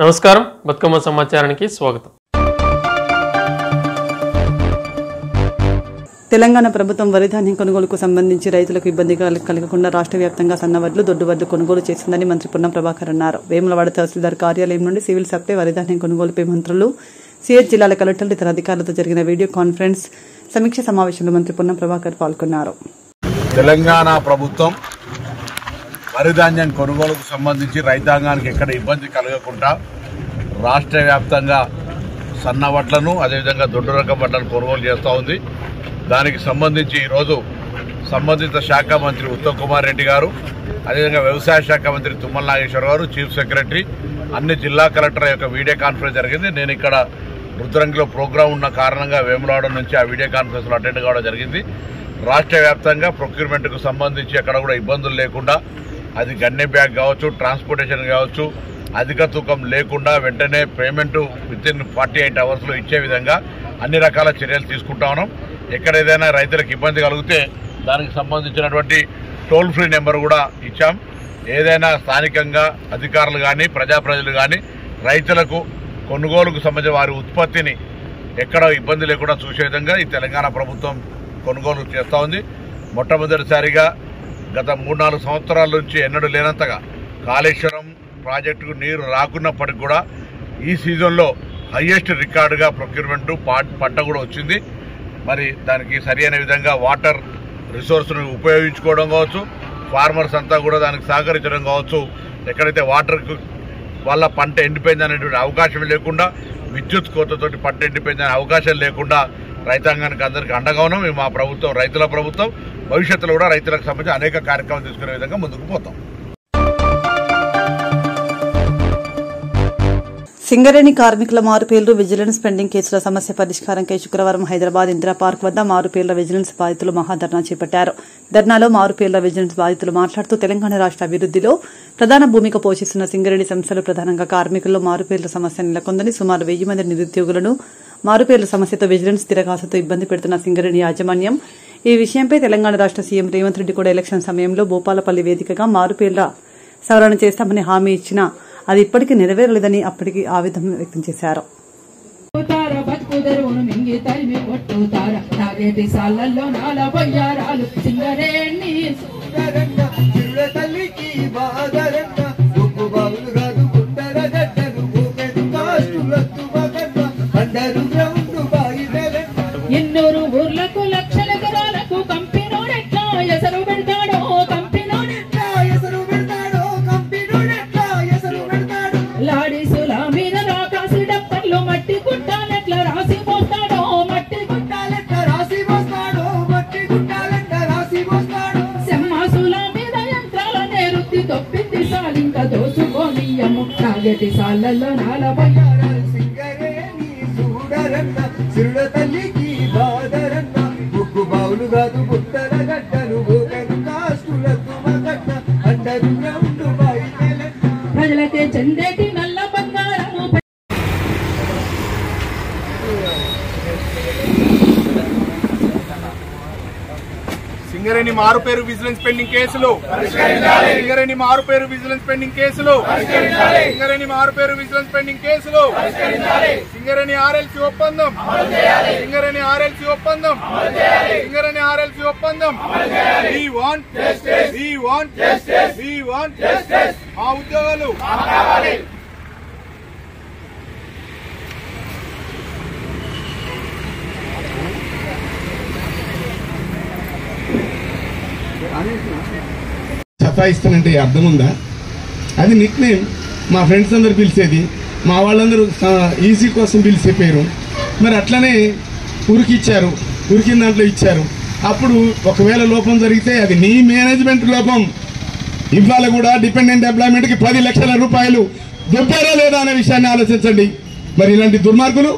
నమస్కారం, బతుకమ్మ సమాచారానికి స్వాగతం. తెలంగాణ ప్రభుత్వం వరి ధాన్యం కొనుగోలుకు సంబంధించి రైతులకు ఇబ్బంది కలగకుండా రాష్ట్ర వ్యాప్తంగా సన్నవడ్లు, దొడ్డువడ్లు కొనుగోలు చేసిందని మంత్రి పొన్నం ప్రభాకర్ అన్నారు. వేములవాడ తహసీల్దార్ కార్యాలయం నుండి సివిల్ సప్లై, వరి ధాన్యం కొనుగోలుపై మంత్రులు, సిఎస్ జిల్లాల కలెక్టర్లు, ఇతర అధికారులతో జరిగిన వీడియో కాన్ఫరెన్స్ సమీక్ష సమావేశంలో మంత్రి పొన్నం ప్రభాకర్ పాల్గొన్నారు. తెలంగాణ ప్రభుత్వం వరి ధాన్యం కొనుగోలుకు సంబంధించి రైతాంగానికి ఎక్కడ ఇబ్బంది కలగకుండా రాష్ట్ర వ్యాప్తంగా సన్న వడ్లను, అదేవిధంగా దొడ్డు రకం వడ్లను కొనుగోలు చేస్తూ ఉంది. దానికి సంబంధించి ఈరోజు సంబంధిత శాఖ మంత్రి ఉత్తమ్ కుమార్ రెడ్డి గారు, అదేవిధంగా వ్యవసాయ శాఖ మంత్రి తుమ్మల నాగేశ్వర గారు, చీఫ్ సెక్రటరీ, అన్ని జిల్లా కలెక్టర్ యొక్క వీడియో కాన్ఫరెన్స్ జరిగింది. నేను ఇక్కడ రుద్రంగిలో ప్రోగ్రాం ఉన్న కారణంగా వేములవాడ నుంచి ఆ వీడియో కాన్ఫరెన్స్లో అటెండ్ కావడం జరిగింది. రాష్ట్ర వ్యాప్తంగా ప్రొక్యూర్మెంట్కు సంబంధించి ఎక్కడ కూడా ఇబ్బందులు లేకుండా, అది గన్నె బ్యాగ్ కావచ్చు, ట్రాన్స్పోర్టేషన్ కావచ్చు, అధిక తూకం లేకుండా వెంటనే పేమెంట్ వితిన్ 48 అవర్స్లో ఇచ్చే విధంగా అన్ని రకాల చర్యలు తీసుకుంటా ఉన్నాం. ఎక్కడ ఏదైనా రైతులకు ఇబ్బంది కలిగితే దానికి సంబంధించినటువంటి టోల్ ఫ్రీ నెంబర్ కూడా ఇచ్చాం. ఏదైనా స్థానికంగా అధికారులు కానీ, ప్రజలు కానీ రైతులకు కొనుగోలుకు సంబంధించిన వారి ఉత్పత్తిని ఎక్కడ ఇబ్బంది లేకుండా చూసే విధంగా ఈ తెలంగాణ ప్రభుత్వం కొనుగోలు చేస్తూ ఉంది. మొట్టమొదటిసారిగా గత 3-4 సంవత్సరాల నుంచి ఎన్నడూ లేనంతగా కాళేశ్వరం ప్రాజెక్టుకు నీరు రాకున్నప్పటికి కూడా ఈ సీజన్లో హయ్యెస్ట్ రికార్డుగా ప్రొక్యూర్మెంట్ పంట కూడా వచ్చింది. మరి దానికి సరి అయిన విధంగా వాటర్ రిసోర్స్ను ఉపయోగించుకోవడం కావచ్చు, ఫార్మర్స్ అంతా కూడా దానికి సహకరించడం కావచ్చు, ఎక్కడైతే వాటర్కు వల్ల పంట ఎండిపోయింది అనేటువంటి అవకాశం లేకుండా, విద్యుత్ కోతతోటి పంట ఎండిపోయిందనే అవకాశం లేకుండా రైతాంగానికి అందరికీ అండగా ఉన్నాం. మా ప్రభుత్వం రైతుల ప్రభుత్వం. భవిష్యత్తులో కూడా రైతులకు సంబంధించి అనేక కార్యక్రమాలు తీసుకునే విధంగా ముందుకు పోతాం. సింగరేణి కార్మికుల మారుపేర్లు, విజిలెన్స్ పెండింగ్ కేసుల సమస్య పరిష్కారంకై శుక్రవారం హైదరాబాద్ ఇందిరా పార్క్ వద్ద మారుపేర్ల విజిలెన్స్ బాధితులు మహాధర్నా చేపట్టారు. ధర్నాలో మారుపేర్ల విజిలెన్స్ బాధితులు మాట్లాడుతూ తెలంగాణ రాష్ట్ర అభివృద్దిలో ప్రధాన భూమిక పోషిస్తున్న సింగరేణి సంస్థలు ప్రధానంగా కార్మికుల్లో మారుపేర్ల సమస్య నెలకొందని, సుమారు 1000 మంది నిరుద్యోగులను మారుపేర్ల సమస్యతో విజిలెన్స్ తిరగాసుతో ఇబ్బంది పెడుతున్న సింగరేణి యాజమాన్యం ఈ విషయంపై తెలంగాణ రాష్ట్ర సీఎం రేవంత్ రెడ్డి కూడా ఎలక్షన్ సమయంలో భూపాలపల్లి వేదికగా మారుపేర్ల సవరణ చేస్తామని హామీ ఇచ్చినా అది ఇప్పటికీ నెరవేరలేదని అప్పటికి ఆవేదన వ్యక్తం చేశారు. ఎన్నూరు ఊర్లకు లక్షల ఎకరాలకు కంపెనోడెట్లా ఎసరు పెడతాడో, కంపెనోడెట్లా ఎసరు పెడతాడో, కంపెనోడెట్లా ఎసరు పెడతాడు. లాడీసుల మీద రాకాసి డప్పర్లు మట్టి గుట్టాలెట్లా రాసి పోస్తాడో, మట్టి గుట్టాలెట్లా రాసి పోస్తాడో, మట్టి గుట్టాలెట్లా రాసి పోస్తాడు. సింహాసుల మీద యంత్రాల నేరుద్ది తొప్పింది సాలింక దోచుకోనియము. నాగటి సాళ్లలో 40 సింగరేణి చూడరన్న సిరుడ తల్లికి బాదరన్న, ముగ్గు బావులు కాదు బుట్టల గడ్డలు, ఊకను కాస్తులకు మగట్ట అండరు గ్రౌండ్ బయటెలెట్ట. ప్రజలకే చెందేటి నల్ల బంగారము. సింగరేణి మారుపేరు విజిలెన్స్ పెండింగ్ కేసులు, సింగరేణి మారుపేరు విజిలెన్స్ పెండింగ్ కేసులు, సింగరేణి మారుపేరు విజిలెన్స్ పెండింగ్ కేసులు, సింగరేణి ఆర్ఎల్సీ ఒప్పందం, సింగరేణి ఆర్ఎల్సీ ఒప్పందం, సింగరేణి ఆర్ఎల్సీ ఒప్పందం. We want ఆ ఉద్యోగాలు. సతాయిస్తానంటే అర్థం ఉందా? అది నిక్ నేమ్. మా ఫ్రెండ్స్ అందరు పిలిచేది, మా వాళ్ళందరూ ఈజీ కోసం పిలిచే పేరు. మరి అట్లనే ఉరికిచ్చారు, ఉరికిన దాంట్లో ఇచ్చారు. అప్పుడు ఒకవేళ లోపం జరిగితే అది నీ మేనేజ్మెంట్ లోపం. ఇవాళ కూడా డిపెండెంట్ ఎంప్లాయ్మెంట్కి 10 లక్షల రూపాయలు దొబ్బారా లేదా అనే విషయాన్ని ఆలోచించండి. మరి ఇలాంటి దుర్మార్గులు,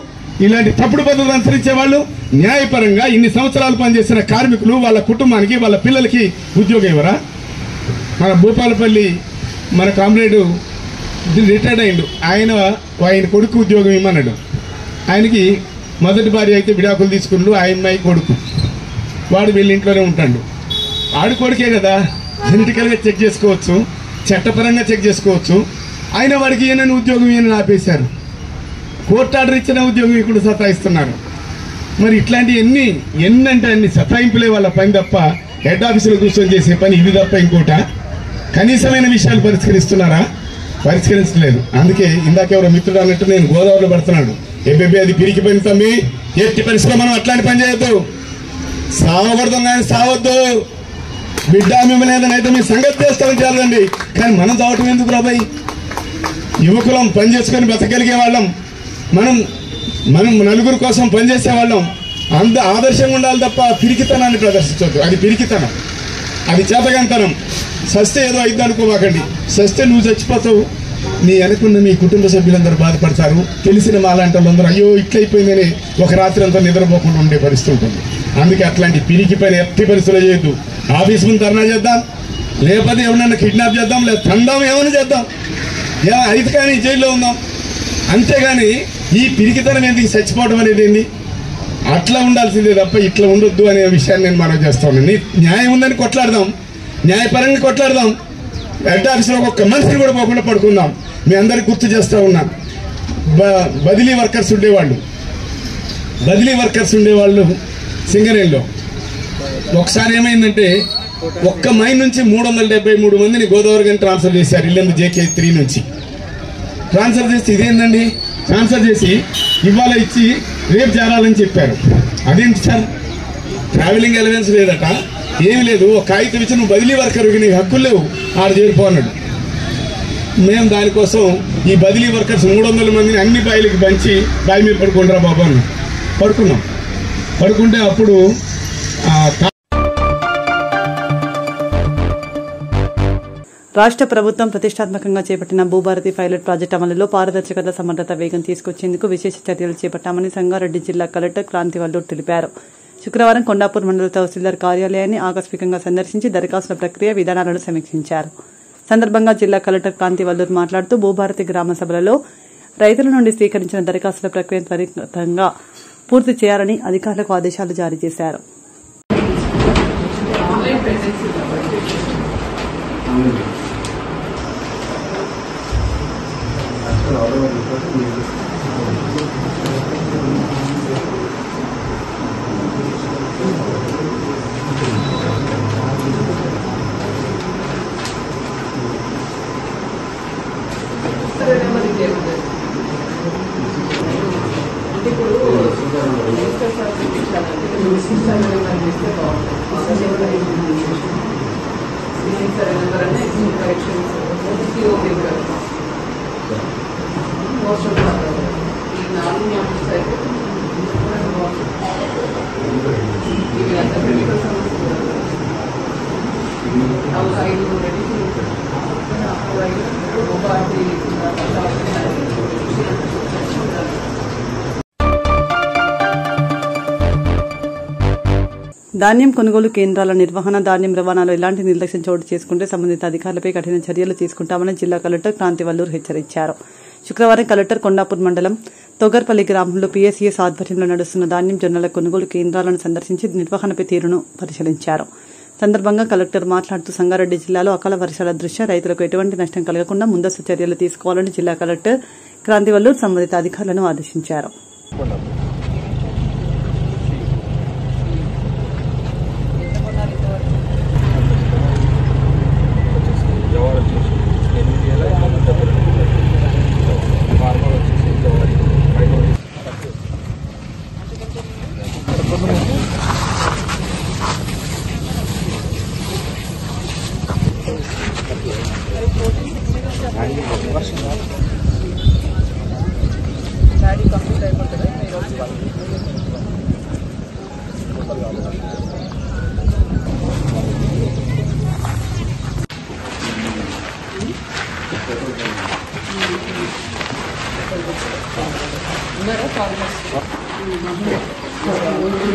ఇలాంటి తప్పుడు పద్ధతులు అనుసరించే వాళ్ళు న్యాయపరంగా ఇన్ని సంవత్సరాలు పనిచేసిన కార్మికులు, వాళ్ళ కుటుంబానికి, వాళ్ళ పిల్లలకి ఉద్యోగం ఇవ్వరా? మన భూపాలపల్లి మన కామ్రేడు రిటైర్డ్ అయ్యిండు, ఆయన కొడుకు ఉద్యోగం ఇమ్మన్నాడు. ఆయనకి మొదటి భార్య అయితే విడాకులు తీసుకుంటూ ఆ అమ్మాయి కొడుకు, వాడు వీళ్ళ ఇంట్లోనే ఉంటాడు. ఆడు కొడుకే కదా, జెనెటికల్గా చెక్ చేసుకోవచ్చు, చట్టపరంగా చెక్ చేసుకోవచ్చు. అయిన వాడికి ఈయనని ఉద్యోగం ఈయన ఆపేశారు. కోర్టు ఆర్డర్ ఇచ్చిన ఉద్యోగం ఇక్కడ సతాయిస్తున్నారు. మరి ఇట్లాంటి ఎన్ని అంటే అన్ని సతాయింపులే వాళ్ళ పని తప్ప హెడ్ ఆఫీసులో కూర్చొని చేసే పని ఇది తప్ప ఇంకోట కనీసమైన విషయాలు పరిష్కరిస్తున్నారా? పరిష్కరించలేదు. అందుకే ఇందాకెవరో మిత్రుడు అన్నట్టు నేను గోదావరిలో పడుతున్నాడు. ఏబేబీ అది పిరికి పని తమ్మి, ఎట్టి పరిస్థితిలో మనం అట్లాంటి పని చేయొద్దు. సావకూడదాం కానీ సావద్దు. బిడ్డ మిమ్మల్ని ఏదైతే మీ సంగతి చేస్తామని చాలండి, కానీ మనం చావటం ఎందుకు రాబాయి? యువకులం పని చేసుకొని బతకగలిగే వాళ్ళం, మనం నలుగురు కోసం పనిచేసే వాళ్ళం. అంత ఆదర్శంగా ఉండాలి తప్ప పిరికితనాన్ని ప్రదర్శించవద్దు. అది పిరికితనం, అది చేతగాంతనం. సస్తే ఏదో అయిద్ది అనుకోమాకండి. సస్తే నువ్వు చచ్చిపోతావు, నీ వెనకున్న మీ కుటుంబ సభ్యులందరూ బాధపడతారు. తెలిసిన మాలాంటి వాళ్ళందరూ అయ్యో ఇట్లయిపోయిందని ఒక రాత్రి అంతా నిద్రపోకుండా ఉండే పరిస్థితి ఉంటుంది. అందుకే అట్లాంటి పిరికి పని ఎట్టి పరిస్థితులు చేయొద్దు. ఆఫీస్ ముందు ధర్నా చేద్దాం, లేకపోతే ఎవరన్నా కిడ్నాప్ చేద్దాం, లేదా తందాం, ఏమైనా చేద్దాం, అయితే కానీ జైల్లో ఉందాం. అంతేగాని ఈ పిరికితనం ఎందుకు చచ్చిపోవడం అనేది ఏంది? అట్లా ఉండాల్సిందే తప్ప ఇట్లా ఉండొద్దు అనే విషయాన్ని నేను మనవి చేస్తా ఉన్నాను. న్యాయం ఉందని కొట్లాడదాం, న్యాయపరంగా కొట్లాడదాం. హెడ్ ఆఫీస్లో ఒక్క మనిషిని కూడా పోకుండా పడుకుందాం. మీ అందరికి గుర్తు చేస్తూ ఉన్నాను, బదిలీ వర్కర్స్ ఉండేవాళ్ళు సింగరేణిలో. ఒకసారి ఏమైందంటే ఒక్క మైన్ నుంచి 373 మందిని గోదావరి గారిని ట్రాన్స్ఫర్ చేశారు. ఇల్లందు JK3 నుంచి ట్రాన్స్ఫర్ చేసి ఇదేందండి ట్రాన్స్ఫర్ చేసి ఇవాళ ఇచ్చి రేపు చేరాలని చెప్పారు. అదేంటి సార్? ట్రావెలింగ్ అలవెన్స్ లేదట, ఏమి లేదు. ఒక కాగితం ఇచ్చి నువ్వు బదిలీ వర్కర్కి నీకు హక్కులు లేవు, ఆడ చేరిపో అన్నాడు. మేము దానికోసం ఈ బదిలీ వర్కర్స్ 300 మందిని అన్ని బాయిలకి పంచి బాయి మీద పడుకుంటారా బాబా అన్న. పడుకుంటే అప్పుడు రాష్ట్ర ప్రభుత్వం ప్రతిష్టాత్మకంగా చేపట్టిన భూభారతి పైలట్ ప్రాజెక్టు అమలులో పారదర్శకత, సమర్థత, వేగం తీసుకొచ్చేందుకు విశేష చర్యలు చేపట్టామని సంగారెడ్డి జిల్లా కలెక్టర్ క్రాంతివల్లూర్ తెలిపారు. శుక్రవారం కొండాపూర్ మండల తహసీల్దార్ కార్యాలయాన్ని ఆకస్మికంగా సందర్శించి దరఖాస్తుల ప్రక్రియ విధానాలను సమీక్షించారు. సందర్భంగా జిల్లా కలెక్టర్ క్రాంతివల్లూర్ మాట్లాడుతూ భూభారతి గ్రామ సభలలో రైతుల నుండి స్వీకరించిన దరఖాస్తుల ప్రక్రియ త్వరితంగా పూర్తి చేయాలని అధికారులకు ఆదేశాలు జారీ చేశారు. ధాన్యం కొనుగోలు కేంద్రాల నిర్వహణ, ధాన్యం రవాణాలో ఎలాంటి నిర్లక్ష్యం చోటు చేసుకుంటే సంబంధిత అధికారులపై కఠిన చర్యలు తీసుకుంటామని జిల్లా కలెక్టర్ క్రాంతివల్లూర్ హెచ్చరించారు. శుక్రవారం కలెక్టర్ కొండాపూర్ మండలం తొగర్పల్లి గ్రామంలో PSES ఆధ్వర్యంలో నడుస్తున్న ధాన్యం జొన్నల కొనుగోలు కేంద్రాలను సందర్శించి నిర్వహణపై తీరును పరిశీలించారు. సందర్భంగా కలెక్టర్ మాట్లాడుతూ సంగారెడ్డి జిల్లాలో అకాల వర్షాల దృష్ట్యా రైతులకు ఎటువంటి నష్టం కలగకుండా ముందస్తు చర్యలు తీసుకోవాలని జిల్లా కలెక్టర్ క్రాంతివల్లూర్ సంబంధిత అధికారులను ఆదేశించారు.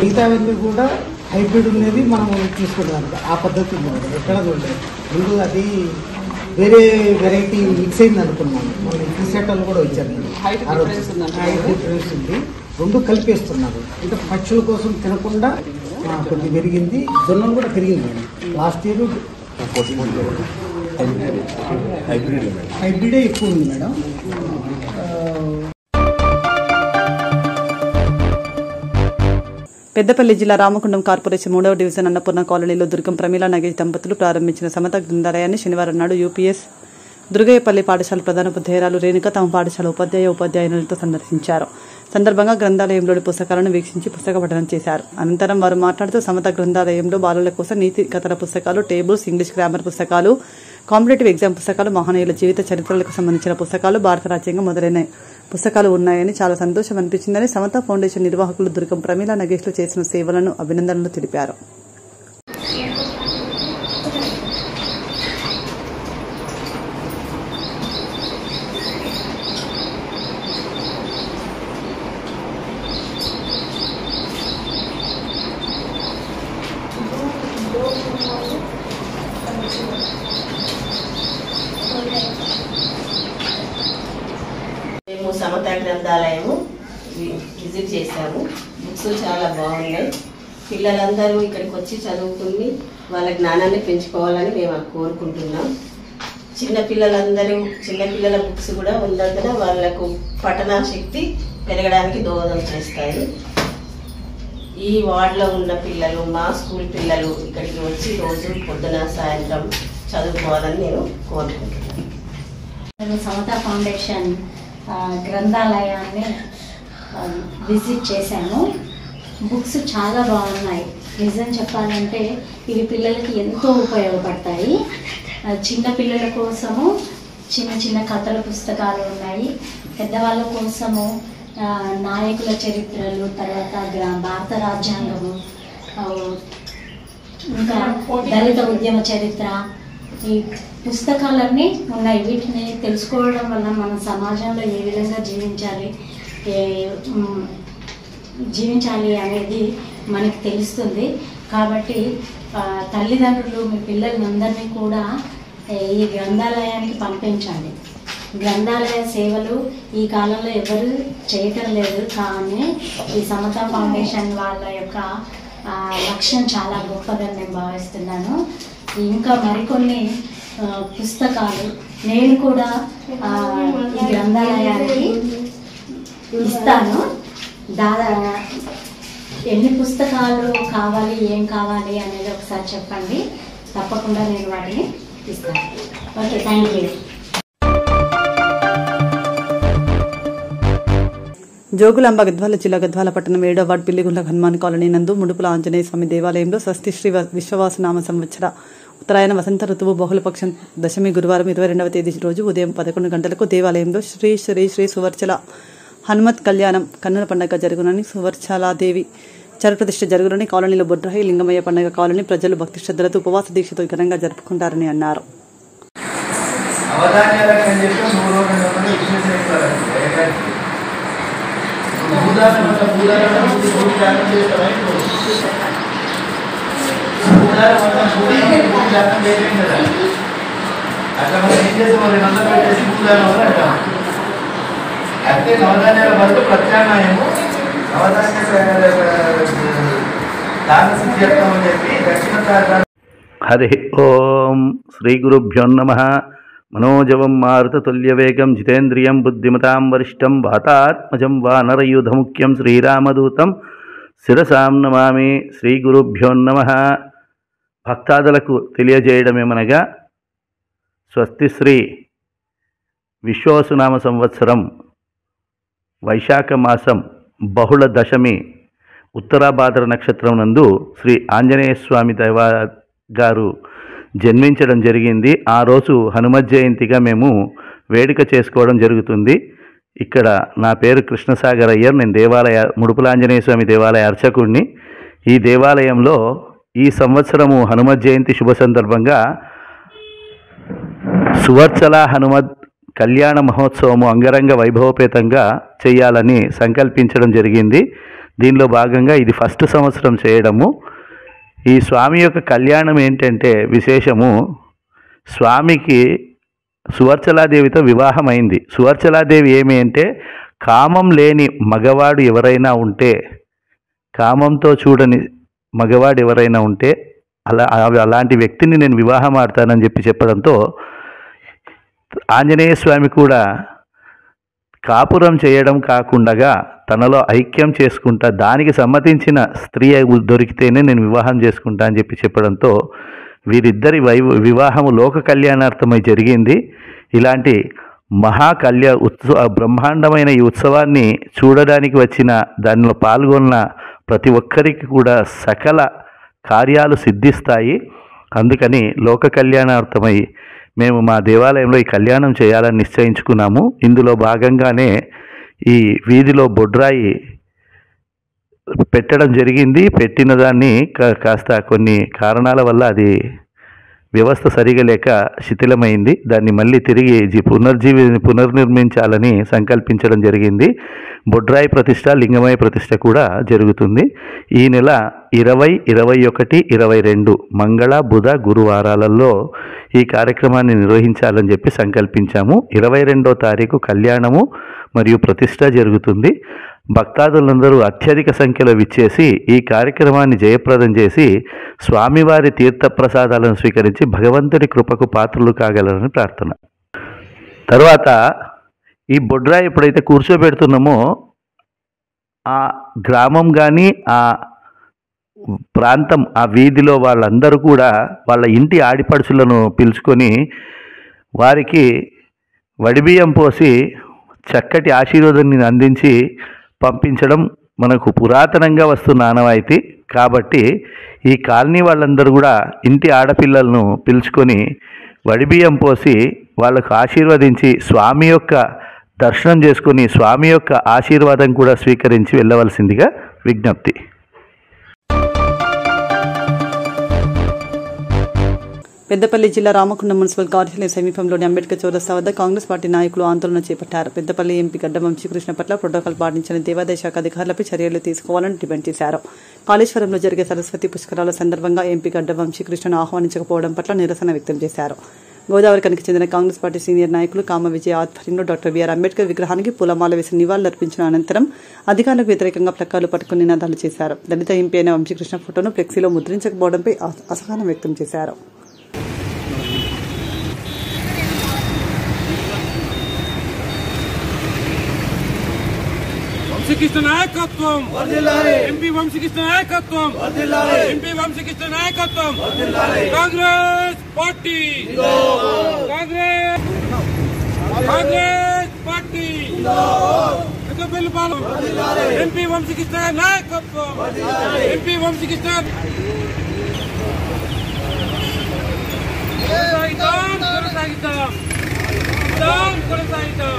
మిగతావన్నీ కూడా హైబ్రిడ్ ఉన్నది మనం తీసుకుంటాం. ఆ పద్ధతి ఎక్కడ చూడలేదు. ముందు అది వేరే వెరైటీ మిక్స్ అయింది అనుకున్నాను. మన ఇన్సెక్టర్లు కూడా వచ్చారు. హైబ్రిడ్ డిఫరెన్స్ ఉంది. రెండు కలిపేస్తున్నారు. అంటే పక్షుల కోసం తినకుండా కొద్ది పెరిగింది. జొన్నలు కూడా పెరిగింది. లాస్ట్ ఇయర్ హైబ్రిడే ఎక్కువ ఉంది మేడం. పెద్దపల్లి జిల్లా రామగుండం కార్పొరేషన్ 3వ డివిజన్ అన్నపూర్ణ కాలనీలో దుర్గం ప్రమీల నగేష్ దంపతులు ప్రారంభించిన సమత గ్రంథాలయాన్ని శనివారం నాడు యూపీఎస్ దుర్గయ్యపల్లి పాఠశాల ప్రధానోపాధ్యాయురాలు రేణుక తమ పాఠశాల ఉపాధ్యాయులతో సందర్శించారు. సందర్భంగా గ్రంథాలయంలోని పుస్తకాలను వీక్షించి పుస్తక పఠనం చేశారు. అనంతరం వారు మాట్లాడుతూ సమత గ్రంథాలయంలో బాలల కోసం నీతి కథల పుస్తకాలు, టేబుల్స్, ఇంగ్లీష్ గ్రామర్ పుస్తకాలు, కాంపిటేటివ్ ఎగ్జామ్ పుస్తకాలు, మహనీయుల జీవిత చరిత్రలకు సంబంధించిన పుస్తకాలు, భారత రాజ్యాంగం మొదలైన పుస్తకాలు ఉన్నాయని చాలా సంతోషం అనిపించిందని సమత ఫౌండేషన్ నిర్వాహకులు దుర్గం ప్రమీల నగేష్లు చేసిన సేవలను అభినందనలు తెలిపారు. మేము సమత గ్రంథాలయము విజిట్ చేశాము. బుక్స్ చాలా బాగున్నాయి. పిల్లలందరూ ఇక్కడికి వచ్చి చదువుకుని వాళ్ళ జ్ఞానాన్ని పెంచుకోవాలని మేము కోరుకుంటున్నాం. చిన్నపిల్లల బుక్స్ కూడా ఉన్నందున వాళ్ళకు పఠనా శక్తి పెరగడానికి దోహదం చేస్తాయి. ఈ వార్డులో ఉన్న పిల్లలు, మా స్కూల్ పిల్లలు ఇక్కడికి వచ్చి రోజు పొద్దున సాయంత్రం చదువుకోవాలని నేను కోరుకుంటున్నాను. సమత ఫౌండేషన్ గ్రంథాలయాన్ని విజిట్ చేశాను. బుక్స్ చాలా బాగున్నాయి. నిజం చెప్పాలంటే ఇవి పిల్లలకి ఎంతో ఉపయోగపడతాయి. చిన్న పిల్లల కోసము చిన్న చిన్న కథల పుస్తకాలు ఉన్నాయి. పెద్దవాళ్ళ కోసము నాయకుల చరిత్రలు, తర్వాత భారత రాజ్యాంగము, ఇంకా దళిత ఉద్యమ చరిత్ర, ఈ పుస్తకాలన్నీ ఉన్నాయి. వీటిని తెలుసుకోవడం వల్ల మన సమాజంలో ఏ విధంగా జీవించాలి అనేది మనకి తెలుస్తుంది. కాబట్టి తల్లిదండ్రులు మీ పిల్లలందరినీ కూడా ఈ గ్రంథాలయానికి పంపించండి. గ్రంథాలయ సేవలు ఈ కాలంలో ఎవరు చేయటం లేదు, కానీ ఈ సమత ఫౌండేషన్ వాళ్ళ యొక్క లక్ష్యం చాలా గొప్పదని నేను భావిస్తున్నాను. ఇంకా మరికొన్ని పుస్తకాలు నేను కూడా ఈ గ్రంథాలయానికి ఇస్తాను. ఎన్ని పుస్తకాలు కావాలి, ఏం కావాలి అనేది ఒకసారి చెప్పండి. తప్పకుండా నేను వాటిని ఇస్తాను. Okay, thank you. Jogulamba Gadwal జిల్లా గద్వాల పట్టణం 7వ వార్డు పిల్లిగుండ్ల హనుమాన్ కాలనీ నందు ముడుపుల ఆంజనేయ స్వామి దేవాలయంలో స్వస్తి శ్రీ విశ్వవాసనామ సంవత్సర ఉత్తరాయణ వసంత ఋతువు బహుళపక్షం దశమి గురువారం 22వ తేదీ రోజు ఉదయం 11 గంటలకు దేవాలయంలో శ్రీ శ్రీ శ్రీ సువర్చల హనుమత్ కళ్యాణం కన్నుల పండుగ జరుగునని, సువర్చలాదేవి చరప్రతిష్ఠ జరుగునని, కాలనీలో బొడ్రాయి లింగమయ్య పండుగ కాలనీ ప్రజలు భక్తి శ్రద్ధలతో ఉపవాస దీక్షతో ఘనంగా జరుపుకుంటారని అన్నారు. అయితే నవధాన్యాల బదులు ప్రత్యామ్నాయము నవధాన్య దాన సిద్ధ్యత్వం అని చెప్పి దక్షిణ. హరి ఓం శ్రీ గురుభ్యో నమః. మనోజవం మారుతతుల్యవేగం జితేంద్రియం బుద్ధిమతాం వరిష్టం వాతాత్మజం వానరయూధముఖ్యం శ్రీరామదూతం శిరసాం నమామి. శ్రీ గురుభ్యో నమః. భక్తాదులకు తెలియజేయడమేమనగా, స్వస్తి శ్రీ విశ్వవసునామ సంవత్సరం వైశాఖ మాసం బహుళ దశమి ఉత్తరాభాద్ర నక్షత్రం నందు శ్రీ ఆంజనేయ స్వామి దైవ గారు జన్మించడం జరిగింది. ఆ రోజు హనుమత్ జయంతిగా మేము వేడుక చేసుకోవడం జరుగుతుంది. ఇక్కడ నా పేరు కృష్ణసాగర్ అయ్యర్. నేను ముడుపుల ఆంజనేయ స్వామి దేవాలయ అర్చకుడిని. ఈ దేవాలయంలో ఈ సంవత్సరము హనుమత్ జయంతి శుభ సందర్భంగా సువర్చల హనుమత్ కళ్యాణ మహోత్సవము అంగరంగ వైభవపేతంగా చేయాలని సంకల్పించడం జరిగింది. దీనిలో భాగంగా ఇది ఫస్ట్ సంవత్సరం చేయడము. ఈ స్వామి యొక్క కళ్యాణం ఏంటంటే విశేషము, స్వామికి సువర్చలాదేవితో వివాహం అయింది. సువర్చలాదేవి ఏమి అంటే, కామం లేని మగవాడు ఎవరైనా ఉంటే, కామంతో చూడని మగవాడు ఎవరైనా ఉంటే అలాంటి వ్యక్తిని నేను వివాహం ఆడతానని చెప్పడంతో ఆంజనేయ స్వామి కూడా కాపురం చేయడం కాకుండా తనలో ఐక్యం చేసుకుంటా దానికి సమ్మతించిన స్త్రీ దొరికితేనే నేను వివాహం చేసుకుంటా అని చెప్పడంతో వీరిద్దరి వివాహము లోక కళ్యాణార్థమై జరిగింది. ఇలాంటి బ్రహ్మాండమైన ఈ ఉత్సవాన్ని చూడడానికి వచ్చిన దానిలో పాల్గొన్న ప్రతి ఒక్కరికి కూడా సకల కార్యాలు సిద్ధిస్తాయి. అందుకని లోక కళ్యాణార్థమై మేము మా దేవాలయంలో ఈ కళ్యాణం చేయాలని నిశ్చయించుకున్నాము. ఇందులో భాగంగానే ఈ వీధిలో బొడ్రాయి పెట్టడం జరిగింది. పెట్టిన దాన్ని కాస్త కొన్ని కారణాల వల్ల అది వ్యవస్థ సరిగా లేక శిథిలమైంది. దాన్ని మళ్ళీ తిరిగి పునర్నిర్మించాలని సంకల్పించడం జరిగింది. బొడ్రాయి ప్రతిష్ట, లింగమయ ప్రతిష్ట కూడా జరుగుతుంది. ఈ నెల 20, 21, 22 మంగళ, బుధ, గురువారాలలో ఈ కార్యక్రమాన్ని నిర్వహించాలని చెప్పి సంకల్పించాము. 22వ తారీఖు కళ్యాణము మరియు ప్రతిష్ట జరుగుతుంది. భక్తాదులందరూ అత్యధిక సంఖ్యలో విచ్చేసి ఈ కార్యక్రమాన్ని జయప్రదం చేసి స్వామివారి తీర్థప్రసాదాలను స్వీకరించి భగవంతుడి కృపకు పాత్రలు కాగలరని ప్రార్థన. తర్వాత ఈ బొడ్రాయి ఎప్పుడైతే కూర్చోబెడుతున్నామో ఆ గ్రామం కానీ ఆ ప్రాంతం ఆ వీధిలో వాళ్ళందరూ కూడా వాళ్ళ ఇంటి ఆడిపడుచులను పిలుచుకొని వారికి వడిబియ్యం పోసి చక్కటి ఆశీర్వాదాన్ని అందించి పంపించడం మనకు పురాతనంగా వస్తున్న ఆనవాయితీ. కాబట్టి ఈ కాలనీ వాళ్ళందరూ కూడా ఇంటి ఆడపిల్లలను పిలుచుకొని వడిబియ్యం పోసి వాళ్ళకు ఆశీర్వదించి స్వామి యొక్క దర్శనం చేసుకొని స్వామి యొక్క ఆశీర్వాదం కూడా స్వీకరించి వెళ్ళవలసిందిగా విజ్ఞప్తి. పెద్దపల్లి జిల్లా రామకుండం మున్సిపల్ కార్యాలయం సమీపంలోని అంబేద్కర్ చౌరస్తా వద్ద కాంగ్రెస్ పార్టీ నాయకులు ఆందోళన చేపట్టారు. పెద్దపల్లి ఎంపీ గడ్డం వంశీకృష్ణ పట్ల ప్రోటోకాల్ పాటించని దేవాదాయ శాఖ అధికారులపై చర్యలు తీసుకోవాలని డిమాండ్ చేశారు. కాళేశ్వరంలో జరిగే సరస్వతి పుష్కరాల సందర్భంగా ఎంపీ గడ్డం వంశీకృష్ణను ఆహ్వానించకపోవడం పట్ల నిరసన వ్యక్తం చేశారు. గోదావరి కనికి చెందిన కాంగ్రెస్ పార్టీ సీనియర్ నాయకులు కామ విజయ్ ఆధ్వర్యంలో డాక్టర్ బిఆర్ అంబేద్కర్ విగ్రహానికి పూలమాల వేసి నివాళులర్పించిన అనంతరం అధికారులకు వ్యతిరేకంగా ప్లకార్డులు పట్టుకుని నినాదాలు చేశారు. దళిత ఎంపీ అయిన వంశీకృష్ణ ఫోటోను ఫ్లెక్సీలో ముద్రించకపోవడంపై అసహనం వ్యక్తం చేశారు. వంశీకృష్ణ నాయకత్వం ఎంపీ వంశీకృష్ణ నాయకత్వం ఎంపీ వంశీకృష్ణ నాయకత్వం Congress party Congress party Peddapallipalem MP Vamshikrishna నాయకత్వం ఎంపీ వంశీకృష్ణ కొనసాగిద్దాం కొనసాగిద్దాం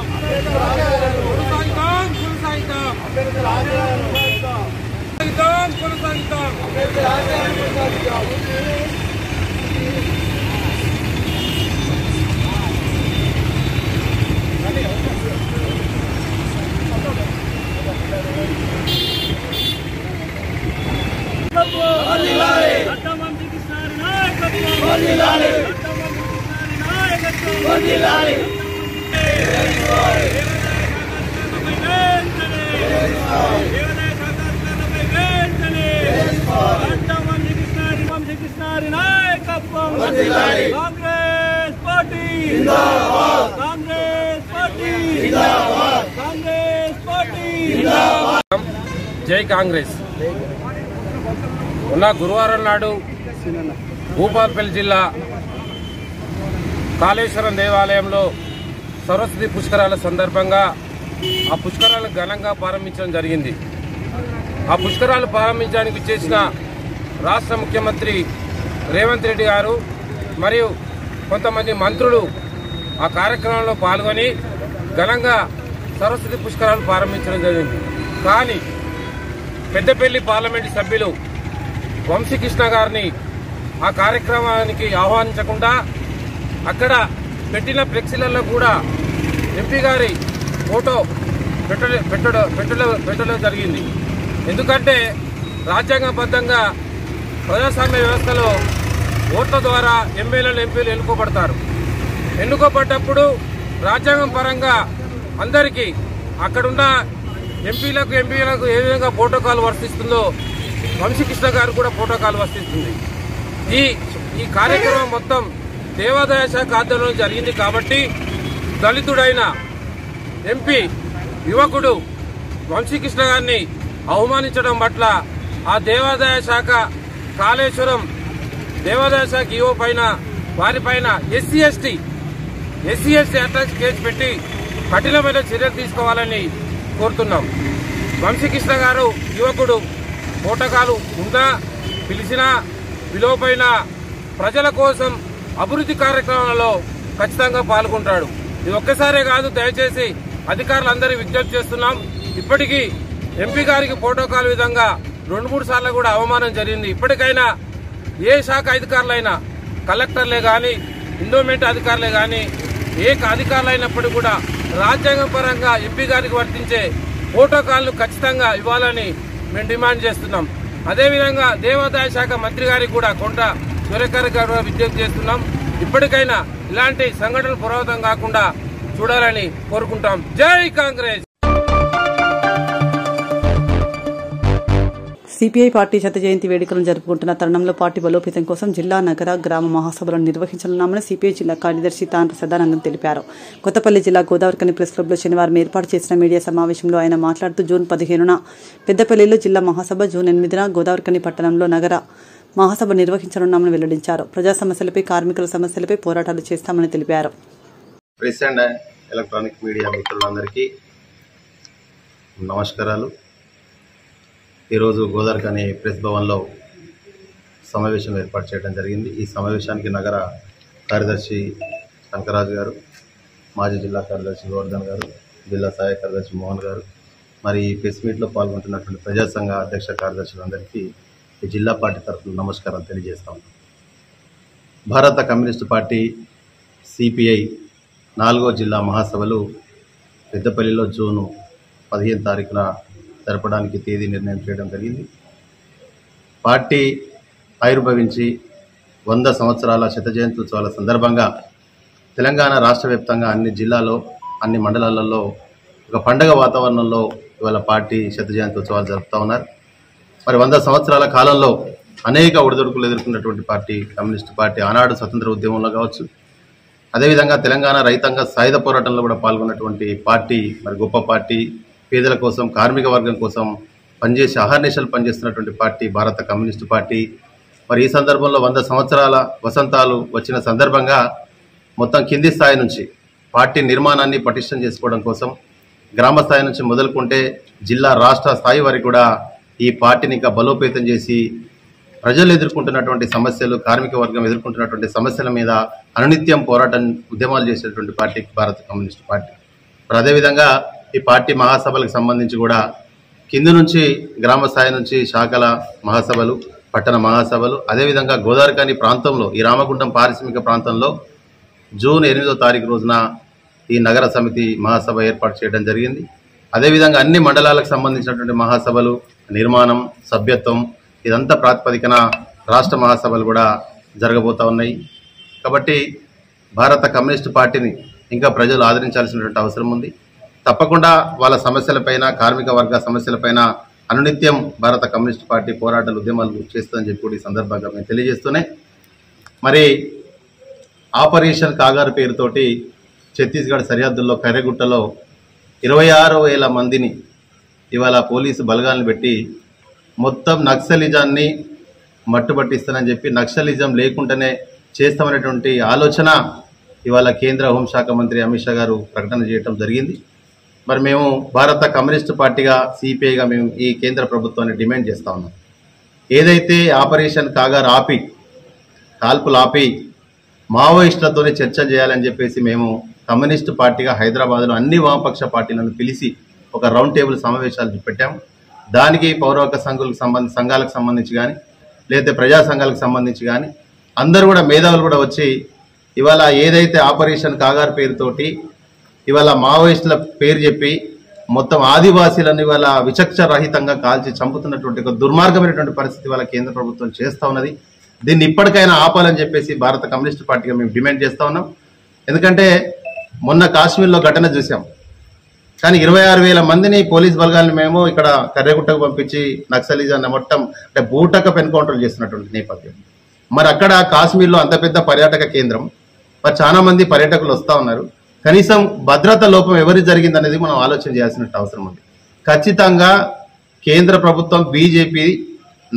జై కాంగ్రెస్. ఉన్న గురువారం నాడు భూపాలపల్లి జిల్లా కాళేశ్వరం దేవాలయంలో సరస్వతి పుష్కరాల సందర్భంగా ఆ పుష్కరాలను ఘనంగా ప్రారంభించడం జరిగింది. ఆ పుష్కరాలు ప్రారంభించడానికి చేసిన రాష్ట్ర ముఖ్యమంత్రి రేవంత్ రెడ్డి గారు మరియు కొంతమంది మంత్రులు ఆ కార్యక్రమంలో పాల్గొని ఘనంగా సరస్వతి పుష్కరాలు ప్రారంభించడం జరిగింది. కానీ పెద్దపల్లి పార్లమెంటు సభ్యులు వంశీకృష్ణ గారిని ఆ కార్యక్రమానికి ఆహ్వానించకుండా అక్కడ పెట్టిన ఫ్లెక్సీలలో కూడా ఎంపీ గారి ఫోటో పెట్టడం జరిగింది. ఎందుకంటే రాజ్యాంగబద్ధంగా ప్రజాస్వామ్య వ్యవస్థలో ఓట్ల ద్వారా ఎమ్మెల్యేలు ఎంపీలు ఎన్నుకోబడతారు. ఎన్నుకోబడ్డప్పుడు రాజ్యాంగం పరంగా అందరికీ అక్కడున్న ఎంపీలకు ఏ విధంగా ప్రోటోకాల్ వర్తిస్తుందో వంశీకృష్ణ గారు కూడా ప్రోటోకాల్ వర్తిస్తుంది. ఈ కార్యక్రమం మొత్తం దేవాదాయ శాఖ ఆధ్వర్యంలో జరిగింది కాబట్టి దళితుడైన ఎంపీ యువకుడు వంశీకృష్ణ గారిని అవమానించడం పట్ల ఆ దేవాదాయ శాఖ కాళేశ్వరం దేవాదాయ శాఖ ఈవో పైన వారిపైన ఎస్సీ ఎస్టీ అటాచ్ కేసు పెట్టి కఠినమైన చర్యలు తీసుకోవాలని కోరుతున్నాం. వంశీకృష్ణ గారు యువకుడు పోటకాలు ఉన్నా పిలిచినా విలువపైన ప్రజల కోసం అభివృద్ధి కార్యక్రమాలలో ఖచ్చితంగా పాల్గొంటాడు. ఇది ఒక్కసారే కాదు, దయచేసి అధికారులందరూ విజ్ఞప్తి చేస్తున్నాం. ఇప్పటికీ ఎంపీ గారికి ప్రోటోకాల్ విధంగా 2-3 సార్లు కూడా అవమానం జరిగింది. ఇప్పటికైనా ఏ శాఖ అధికారులైనా, కలెక్టర్లే కానీ, ఎండోమెంట్ అధికారులే కానీ, ఏ అధికారులు అయినప్పటికీ కూడా రాజ్యాంగం పరంగా ఎంపీ గారికి వర్తించే ప్రోటోకాల్ను ఖచ్చితంగా ఇవ్వాలని మేము డిమాండ్ చేస్తున్నాం. అదేవిధంగా దేవాదాయ శాఖ మంత్రి గారికి కూడా కొంట సురేఖర్ గారు విజ్ఞప్తి చేస్తున్నాం. ఇప్పటికైనా ఇలాంటి సంఘటనలు పురోగతం కాకుండా చూడాలని కోరుకుంటాం. జై కాంగ్రెస్. సిపిఐ పార్టీ శత జయంతి వేడుకలను జరుపుకుంటున్న తరుణంలో పార్టీ బలోపేతం కోసం జిల్లా, నగర, గ్రామ మహాసభలను నిర్వహించనున్నామని సిపిఐ జిల్లా కార్యదర్శి తాండ్ర సదానందం తెలిపారు. కొత్తపల్లి జిల్లా గోదావరికని ప్రెస్ క్లబ్లో శనివారం ఏర్పాటు చేసిన మీడియా సమావేశంలో ఆయన మాట్లాడుతూ జూన్ 15న పెద్దపల్లిలో జిల్లా మహాసభ, జూన్ 8న గోదావరికని పట్టణంలో నగర మహాసభ నిర్వహించనున్నామని వెల్లడించారు. ప్రజా సమస్యలపై, కార్మికుల సమస్యలపై పోరాటాలు చేస్తామని తెలిపారు. ప్రెస్ అండ్ ఎలక్ట్రానిక్ మీడియా మిత్రులందరికీ నమస్కారాలు. ఈరోజు గోదావరికని ప్రెస్ భవన్లో సమావేశం ఏర్పాటు చేయడం జరిగింది. ఈ సమావేశానికి నగర కార్యదర్శి శంకరాజు గారు, మాజీ జిల్లా కార్యదర్శి గోవర్ధన్ గారు, జిల్లా సహాయ కార్యదర్శి మోహన్ గారు, మరి ఈ ప్రెస్ మీట్లో పాల్గొంటున్నటువంటి ప్రజా సంఘ అధ్యక్ష కార్యదర్శులందరికీ ఈ జిల్లా పార్టీ తరఫున నమస్కారం తెలియజేస్తాం. భారత కమ్యూనిస్టు పార్టీ సిపిఐ 4వ జిల్లా మహాసభలు పెద్దపల్లిలో జూన్ 15 తారీఖున జరపడానికి తేదీ నిర్ణయం చేయడం జరిగింది. పార్టీ ఆవిర్భవించి 100 సంవత్సరాల శత జయంత్యుత్సవాల సందర్భంగా తెలంగాణ రాష్ట్ర వ్యాప్తంగా అన్ని జిల్లాలో, అన్ని మండలాలలో ఒక పండగ వాతావరణంలో ఇవాళ పార్టీ శత జయంత్యుత్సవాలు జరుపుతూ ఉన్నారు. మరి 100 సంవత్సరాల కాలంలో అనేక ఒడిదుడుకులు ఎదుర్కొన్నటువంటి పార్టీ కమ్యూనిస్టు పార్టీ. ఆనాడు స్వతంత్ర ఉద్యమంలో కావచ్చు, అదేవిధంగా తెలంగాణ రైతాంగ సాయుధ పోరాటంలో కూడా పాల్గొన్నటువంటి పార్టీ, మరి గొప్ప పార్టీ, పేదల కోసం, కార్మిక వర్గం కోసం పనిచేసి అహర్నిశలు పనిచేస్తున్నటువంటి పార్టీ భారత కమ్యూనిస్టు పార్టీ. మరి ఈ సందర్భంలో 100 సంవత్సరాల వసంతాలు వచ్చిన సందర్భంగా మొత్తం కింది స్థాయి నుంచి పార్టీ నిర్మాణాన్ని పటిష్టం చేసుకోవడం కోసం గ్రామ స్థాయి నుంచి మొదలుకుంటే జిల్లా, రాష్ట్ర స్థాయి వరకు కూడా ఈ పార్టీని ఇంకా బలోపేతం చేసి ప్రజలు ఎదుర్కొంటున్నటువంటి సమస్యలు, కార్మిక వర్గం ఎదుర్కొంటున్నటువంటి సమస్యల మీద అనునిత్యం పోరాటం, ఉద్యమాలు చేసేటువంటి పార్టీ భారత కమ్యూనిస్టు పార్టీ. మరి అదేవిధంగా ఈ పార్టీ మహాసభలకు సంబంధించి కూడా కింది నుంచి గ్రామ స్థాయి నుంచి శాఖల మహాసభలు, పట్టణ మహాసభలు, అదేవిధంగా గోదావరికని ప్రాంతంలో ఈ రామగుండం పారిశ్రామిక ప్రాంతంలో జూన్ 8వ తారీఖు రోజున ఈ నగర సమితి మహాసభ ఏర్పాటు చేయడం జరిగింది. అదేవిధంగా అన్ని మండలాలకు సంబంధించినటువంటి మహాసభలు, నిర్మాణం, సభ్యత్వం ఇదంతా ప్రాతిపదికన రాష్ట్ర మహాసభలు కూడా జరగబోతూ ఉన్నాయి. కాబట్టి భారత కమ్యూనిస్టు పార్టీని ఇంకా ప్రజలు ఆదరించాల్సినటువంటి అవసరం ఉంది. తప్పకుండా వాళ్ళ సమస్యలపైన, కార్మిక వర్గ సమస్యలపైన అనునిత్యం భారత కమ్యూనిస్టు పార్టీ పోరాటాలు, ఉద్యమాలు చేస్తుందని చెప్పి కూడా ఈ సందర్భంగా మేము తెలియజేస్తూనే, మరి ఆపరేషన్ కాగారు పేరుతోటి ఛత్తీస్గఢ్ సరిహద్దుల్లో కర్రెగుట్టలో 26,000 మందిని ఇవాళ పోలీసు బలగాలను పెట్టి మొత్తం నక్సలిజాన్ని మట్టుబట్టిస్తానని చెప్పి, నక్సలిజం లేకుండానే చేస్తామనేటువంటి ఆలోచన ఇవాళ కేంద్ర హోంశాఖ మంత్రి అమిత్ షా గారు ప్రకటన చేయడం జరిగింది. మరి మేము భారత కమ్యూనిస్టు పార్టీగా, సిపిఐగా మేము ఈ కేంద్ర ప్రభుత్వాన్ని డిమాండ్ చేస్తూ ఉన్నాం. ఏదైతే ఆపరేషన్ కాగారు ఆపి, కాల్పులు ఆపి మావోయిస్టులతోనే చర్చ చేయాలని చెప్పేసి మేము కమ్యూనిస్టు పార్టీగా హైదరాబాద్లో అన్ని వామపక్ష పార్టీలను పిలిచి ఒక రౌండ్ టేబుల్ సమావేశాలు పెట్టాము. దానికి పౌరవక సంఘాలకు సంబంధించి కానీ, లేదా ప్రజా సంఘాలకు సంబంధించి కానీ అందరూ కూడా, మేధావులు కూడా వచ్చి ఇవాళ ఏదైతే ఆపరేషన్ కాగారు పేరుతోటి ఇవాళ మావోయిస్టుల పేరు చెప్పి మొత్తం ఆదివాసీలను ఇవాళ విచక్షణ రహితంగా కాల్చి చంపుతున్నటువంటి ఒక దుర్మార్గమైనటువంటి పరిస్థితి ఇవాళ కేంద్ర ప్రభుత్వం చేస్తూ ఉన్నది. దీన్ని ఇప్పటికైనా ఆపాలని చెప్పేసి భారత కమ్యూనిస్టు పార్టీగా మేము డిమాండ్ చేస్తూ ఉన్నాం. ఎందుకంటే మొన్న కాశ్మీర్లో ఘటన చూసాం. కానీ 26,000 మందిని పోలీస్ బలగాలను మేము ఇక్కడ కర్రెగుట్టకు పంపించి నక్సలిజాన్ని మొత్తం అంటే బూటకపు ఎన్కౌంటర్ చేస్తున్నటువంటి నేపథ్యం. మరి అక్కడ కాశ్మీర్లో అంత పెద్ద పర్యాటక కేంద్రం, మరి చాలా మంది పర్యాటకులు వస్తూ ఉన్నారు. కనీసం భద్రత లోపం ఎవరికి జరిగిందనేది మనం ఆలోచన చేయాల్సిన అవసరం ఉంది. ఖచ్చితంగా కేంద్ర ప్రభుత్వం, బీజేపీ,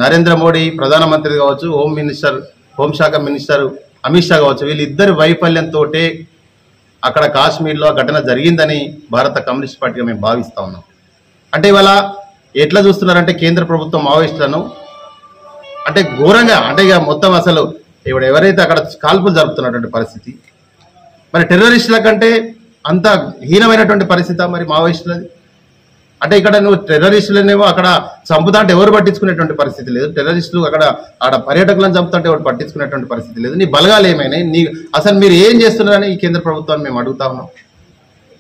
నరేంద్ర మోడీ ప్రధానమంత్రి కావచ్చు, హోంశాఖ మినిస్టర్ అమిత్ షా కావచ్చు, వీళ్ళిద్దరి వైఫల్యంతో అక్కడ కాశ్మీర్లో ఘటన జరిగిందని భారత కమ్యూనిస్ట్ పార్టీగా మేము భావిస్తా ఉన్నాం. అంటే ఇవాళ ఎట్లా చూస్తున్నారంటే కేంద్ర ప్రభుత్వం మావోయిస్టులను అంటే ఘోరంగా, అంటే ఇక మొత్తం అసలు ఇప్పుడు ఎవరైతే అక్కడ కాల్పులు జరుపుతున్నటువంటి పరిస్థితి, మరి టెర్రరిస్టుల కంటే అంత హీనమైనటువంటి పరిస్థితి మరి మావోయిస్టులది. అంటే ఇక్కడ నువ్వు టెర్రరిస్టులనేమో అక్కడ చంపుతా అంటే ఎవరు పట్టించుకునేటువంటి పరిస్థితి లేదు, టెర్రరిస్టులు ఆడ పర్యాటకులను చంపుతుంటే ఎవరు పట్టించుకునేటువంటి పరిస్థితి లేదు. నీ బలగాలు ఏమైనాయి, అసలు మీరు ఏం చేస్తున్నారని ఈ కేంద్ర ప్రభుత్వాన్ని మేము అడుగుతా ఉన్నాం.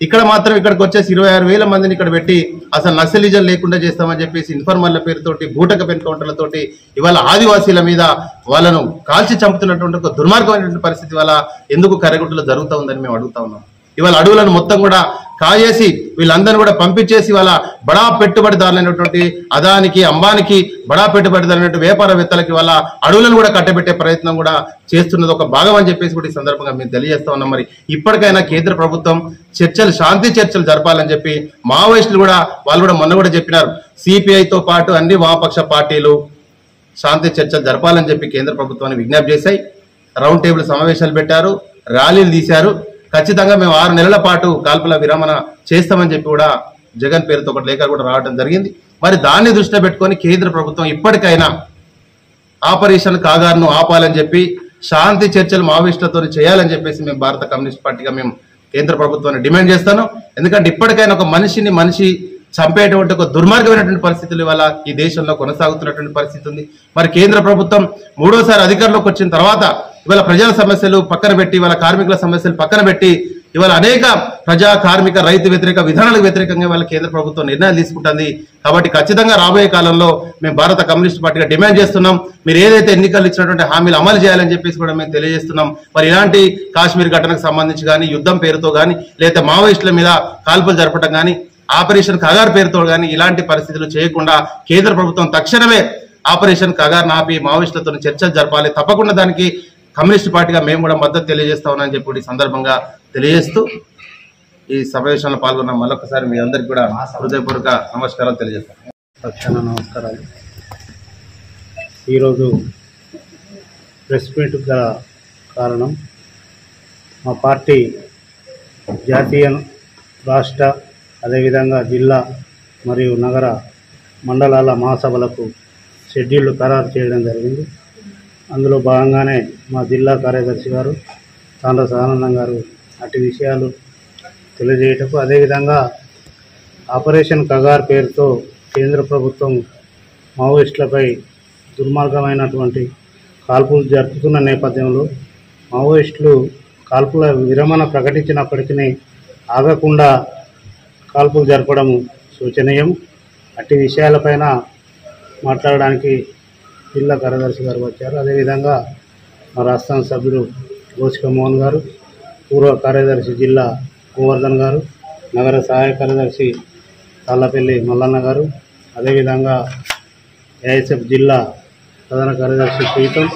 ఇక్కడ మాత్రం ఇక్కడికి వచ్చేసి 26,000 మందిని ఇక్కడ పెట్టి అసలు నక్సలిజం లేకుండా చేస్తామని చెప్పేసి ఇన్ఫార్మర్ల పేరుతోటి, బూటక ఎన్కౌంటర్లతోటి ఇవాళ ఆదివాసీల మీద వాళ్ళను కాల్చి చంపుతున్నటువంటి ఒక దుర్మార్గమైనటువంటి పరిస్థితి ఇవాళ ఎందుకు కర్రగుట్టలో జరుగుతూ ఉందని మేము అడుగుతా ఉన్నాం. ఇవాళ అడవులను మొత్తం కూడా కాజేసి వీళ్ళందరినీ కూడా పంపించేసి వాళ్ళ బడా పెట్టుబడిదారులైనటువంటి అదానికి, అంబానికి, బడా పెట్టుబడిదారులైనటువంటి వ్యాపారవేత్తలకి వాళ్ళ అడవులను కూడా కట్టబెట్టే ప్రయత్నం కూడా చేస్తున్నది ఒక భాగం అని చెప్పేసి కూడా ఈ సందర్భంగా మేము తెలియజేస్తా ఉన్నాం. మరి ఇప్పటికైనా కేంద్ర ప్రభుత్వం శాంతి చర్చలు జరపాలని చెప్పి మావోయిస్టులు కూడా వాళ్ళు కూడా మొన్న కూడా చెప్పినారు. సిపిఐతో పాటు అన్ని వామపక్ష పార్టీలు శాంతి చర్చలు జరపాలని చెప్పి కేంద్ర ప్రభుత్వాన్ని విజ్ఞప్తి చేశాయి. రౌండ్ టేబుల్ సమావేశాలు పెట్టారు, ర్యాలీలు తీశారు. ఖచ్చితంగా మేము 6 నెలల పాటు కాల్పుల విరమణ చేస్తామని చెప్పి కూడా జగన్ పేరుతో ఒక లేఖ కూడా రావడం జరిగింది. మరి దాన్ని దృష్టిలో పెట్టుకొని కేంద్ర ప్రభుత్వం ఇప్పటికైనా ఆపరేషన్ కాగార్ను ఆపాలని చెప్పి శాంతి చర్చలు మావోయిస్టులతో చేయాలని చెప్పేసి మేము భారత కమ్యూనిస్ట్ పార్టీగా మేము కేంద్ర ప్రభుత్వాన్ని డిమాండ్ చేస్తాను. ఎందుకంటే ఇప్పటికైనా ఒక మనిషి చంపేటువంటి ఒక దుర్మార్గమైనటువంటి పరిస్థితులు ఇవాళ ఈ దేశంలో కొనసాగుతున్నటువంటి పరిస్థితి ఉంది. మరి కేంద్ర ప్రభుత్వం 3వసారి అధికారంలోకి వచ్చిన తర్వాత ఇవాళ ప్రజల సమస్యలు పక్కన పెట్టి, ఇవాళ కార్మికుల సమస్యలు పక్కన పెట్టి ఇవాళ అనేక ప్రజా, కార్మిక, రైతు వ్యతిరేక విధానాలకు వ్యతిరేకంగా ఇవాళ కేంద్ర ప్రభుత్వం నిర్ణయాలు తీసుకుంటుంది. కాబట్టి ఖచ్చితంగా రాబోయే కాలంలో మేము భారత కమ్యూనిస్ట్ పార్టీగా డిమాండ్ చేస్తున్నాం. మీరు ఏదైతే ఎన్నికలు ఇచ్చినటువంటి హామీలు అమలు చేయాలని చెప్పేసి కూడా మేము తెలియజేస్తున్నాం. మరి ఇలాంటి కాశ్మీర్ ఘటనకు సంబంధించి కానీ, యుద్ధం పేరుతో కానీ, లేదా మావోయిస్టుల మీద కాల్పులు జరపడం కానీ, ఆపరేషన్ కగార్ పేరుతో కానీ ఇలాంటి పరిస్థితులు చేయకుండా కేంద్ర ప్రభుత్వం తక్షణమే ఆపరేషన్ కగార్ ఆపి మావోయిస్టులతో చర్చలు జరపాలి. తప్పకుండా దానికి కమ్యూనిస్ట్ పార్టీగా మేము కూడా మద్దతు తెలియజేస్తా ఉన్నామని చెప్పి ఈ సందర్భంగా తెలియజేస్తూ ఈ సమావేశంలో పాల్గొన్న మరొకసారి మీ అందరికీ కూడా హృదయపూర్వక నమస్కారాలు తెలియజేస్తాను. తక్షణ నమస్కారాలు. ఈరోజు ప్రెస్ మీట్ గల కారణం మా పార్టీ జాతీయ, రాష్ట్ర, అదేవిధంగా జిల్లా మరియు నగర మండలాల మహాసభలకు షెడ్యూళ్లు ఖరారు చేయడం జరిగింది. అందులో భాగంగానే మా జిల్లా కార్యదర్శి గారు తాండ్ర సదానందం గారు అటు విషయాలు తెలియజేయటకు, అదేవిధంగా ఆపరేషన్ కగార్ పేరుతో కేంద్ర ప్రభుత్వం మావోయిస్టులపై దుర్మార్గమైనటువంటి కాల్పులు జరుపుతున్న నేపథ్యంలో మావోయిస్టులు కాల్పుల విరమణ ప్రకటించినప్పటికీ ఆగకుండా కాల్పులు జరపడం శోచనీయం. అట్టి విషయాలపైన మాట్లాడడానికి జిల్లా కార్యదర్శి గారు వచ్చారు. అదేవిధంగా మా రాష్ట్ర సభ్యులు గోసిక మోహన్ గారు, పూర్వ కార్యదర్శి జిల్లా గోవర్ధన్ గారు, నగర సహాయ కార్యదర్శి తాళ్ళపల్లి మల్లన్న గారు, అదేవిధంగా ఏఐఎస్ఎఫ్ జిల్లా ప్రధాన కార్యదర్శి ప్రీతం.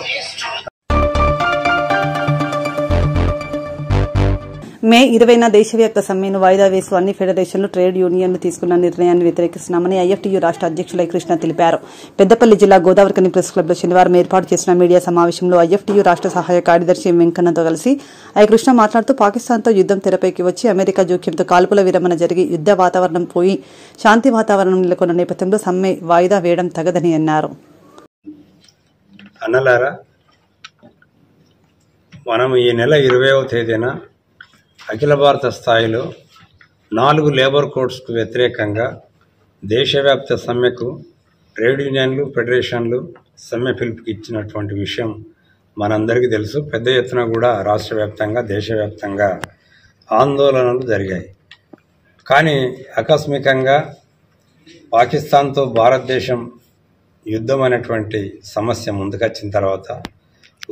మే 20న దేశవ్యాప్త సమ్మెను వాయిదా వేస్తూ అన్ని ఫెడరేషన్లు, ట్రేడ్ యూనియన్లు తీసుకున్న నిర్ణయాన్ని వ్యతిరేకిస్తున్నామని ఐఎఫ్టీయూ రాష్ట్ర అధ్యక్షులు ఐ కృష్ణ తెలిపారు. పెద్దపల్లి జిల్లా గోదావరికని ప్రెస్ క్లబ్లో శనివారం ఏర్పాటు చేసిన మీడియా సమావేశంలో ఐఎఫ్టీయూ రాష్ట్ర సహాయ కార్యదర్శి వెంకన్నతో కలిసి ఐ కృష్ణ మాట్లాడుతూ పాకిస్తాన్తో యుద్దం తెరపైకి వచ్చి అమెరికా జోక్యంతో కాల్పుల విరమణ జరిగి యుద్ద వాతావరణం పోయి శాంతి వాతావరణం నెలకొన్న నేపథ్యంలో సమ్మె వాయిదా వేయడం తగదని అన్నారు. అన్నలారా, మనం ఈ నెల 20వ తేదీన అఖిల భారత స్థాయిలో 4 లేబర్ కోడ్స్కు వ్యతిరేకంగా దేశవ్యాప్త సమ్మెకు ట్రేడ్ యూనియన్లు, ఫెడరేషన్లు సమ్మె పిలుపుకి ఇచ్చినటువంటి విషయం మనందరికీ తెలుసు. పెద్ద ఎత్తున కూడా రాష్ట్ర వ్యాప్తంగా, దేశవ్యాప్తంగా ఆందోళనలు జరిగాయి. కానీ ఆకస్మికంగా పాకిస్తాన్తో భారతదేశం యుద్ధం అనేటువంటి సమస్య ముందుకొచ్చిన తర్వాత,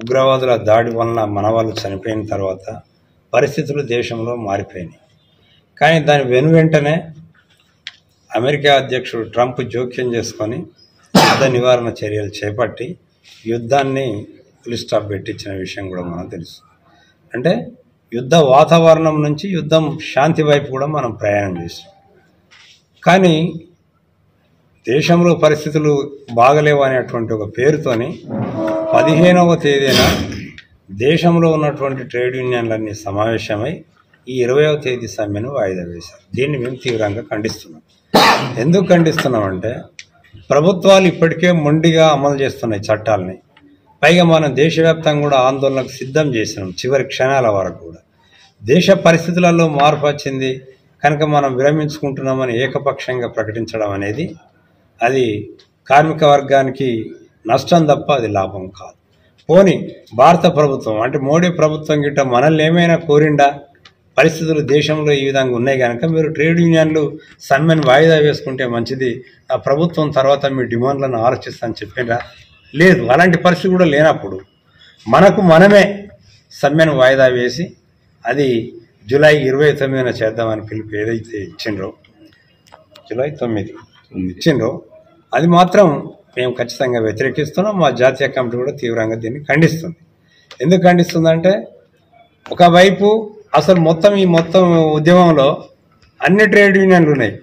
ఉగ్రవాదుల దాడి వలన మనవాళ్ళు చనిపోయిన తర్వాత పరిస్థితులు దేశంలో మారిపోయినాయి. కానీ దాని వెనువెంటనే అమెరికా అధ్యక్షుడు ట్రంప్ జోక్యం చేసుకొని యుద్ధ నివారణ చర్యలు చేపట్టి యుద్ధాన్ని ఫుల్ స్టాప్ పెట్టించిన విషయం కూడా మనకు తెలుసు. అంటే యుద్ధ వాతావరణం నుంచి యుద్ధం శాంతి వైపు కూడా మనం ప్రయాణం చేసాం. కానీ దేశంలో పరిస్థితులు బాగలేవు అనేటువంటి ఒక పేరుతోని 15వ తేదీన దేశంలో ఉన్నటువంటి ట్రేడ్ యూనియన్లన్నీ సమావేశమై ఈ 20వ తేదీ సమ్మెను వాయిదా వేశారు. దీన్ని మేము తీవ్రంగా ఖండిస్తున్నాం. ఎందుకు ఖండిస్తున్నామంటే ప్రభుత్వాలు ఇప్పటికే మొండిగా అమలు చేస్తున్నాయి చట్టాలని. పైగా మనం దేశవ్యాప్తంగా కూడా ఆందోళనకు సిద్ధం చేసినాం చివరి క్షణాల వరకు కూడా. దేశ పరిస్థితులలో మార్పు వచ్చింది కనుక మనం విరమించుకుంటున్నామని ఏకపక్షంగా ప్రకటించడం అనేది అది కార్మిక వర్గానికి నష్టం తప్ప అది లాభం కాదు. పోనీ భారత ప్రభుత్వం అంటే మోడీ ప్రభుత్వం గిట్ట మనల్ని ఏమైనా కోరిండా? పరిస్థితులు దేశంలో ఈ విధంగా ఉన్నాయి కనుక మీరు ట్రేడ్ యూనియన్లు సమ్మెను వాయిదా వేసుకుంటే మంచిది, ఆ ప్రభుత్వం తర్వాత మీ డిమాండ్లను ఆలోచిస్తానని చెప్పిండ్రా? లేదు. అలాంటి పరిస్థితి కూడా లేనప్పుడు మనకు మనమే సమ్మెను వాయిదా వేసి అది జూలై 29న చేద్దామని పిలుపు ఏదైతే ఇచ్చిండ్రో, జూలై 9 ఇచ్చిండ్రో అది మాత్రం మేము ఖచ్చితంగా వ్యతిరేకిస్తున్నాం. మా జాతీయ కమిటీ కూడా తీవ్రంగా దీన్ని ఖండిస్తుంది. ఎందుకు ఖండిస్తుందంటే ఒకవైపు అసలు ఈ మొత్తం ఉద్యమంలో అన్ని ట్రేడ్ యూనియన్లు ఉన్నాయి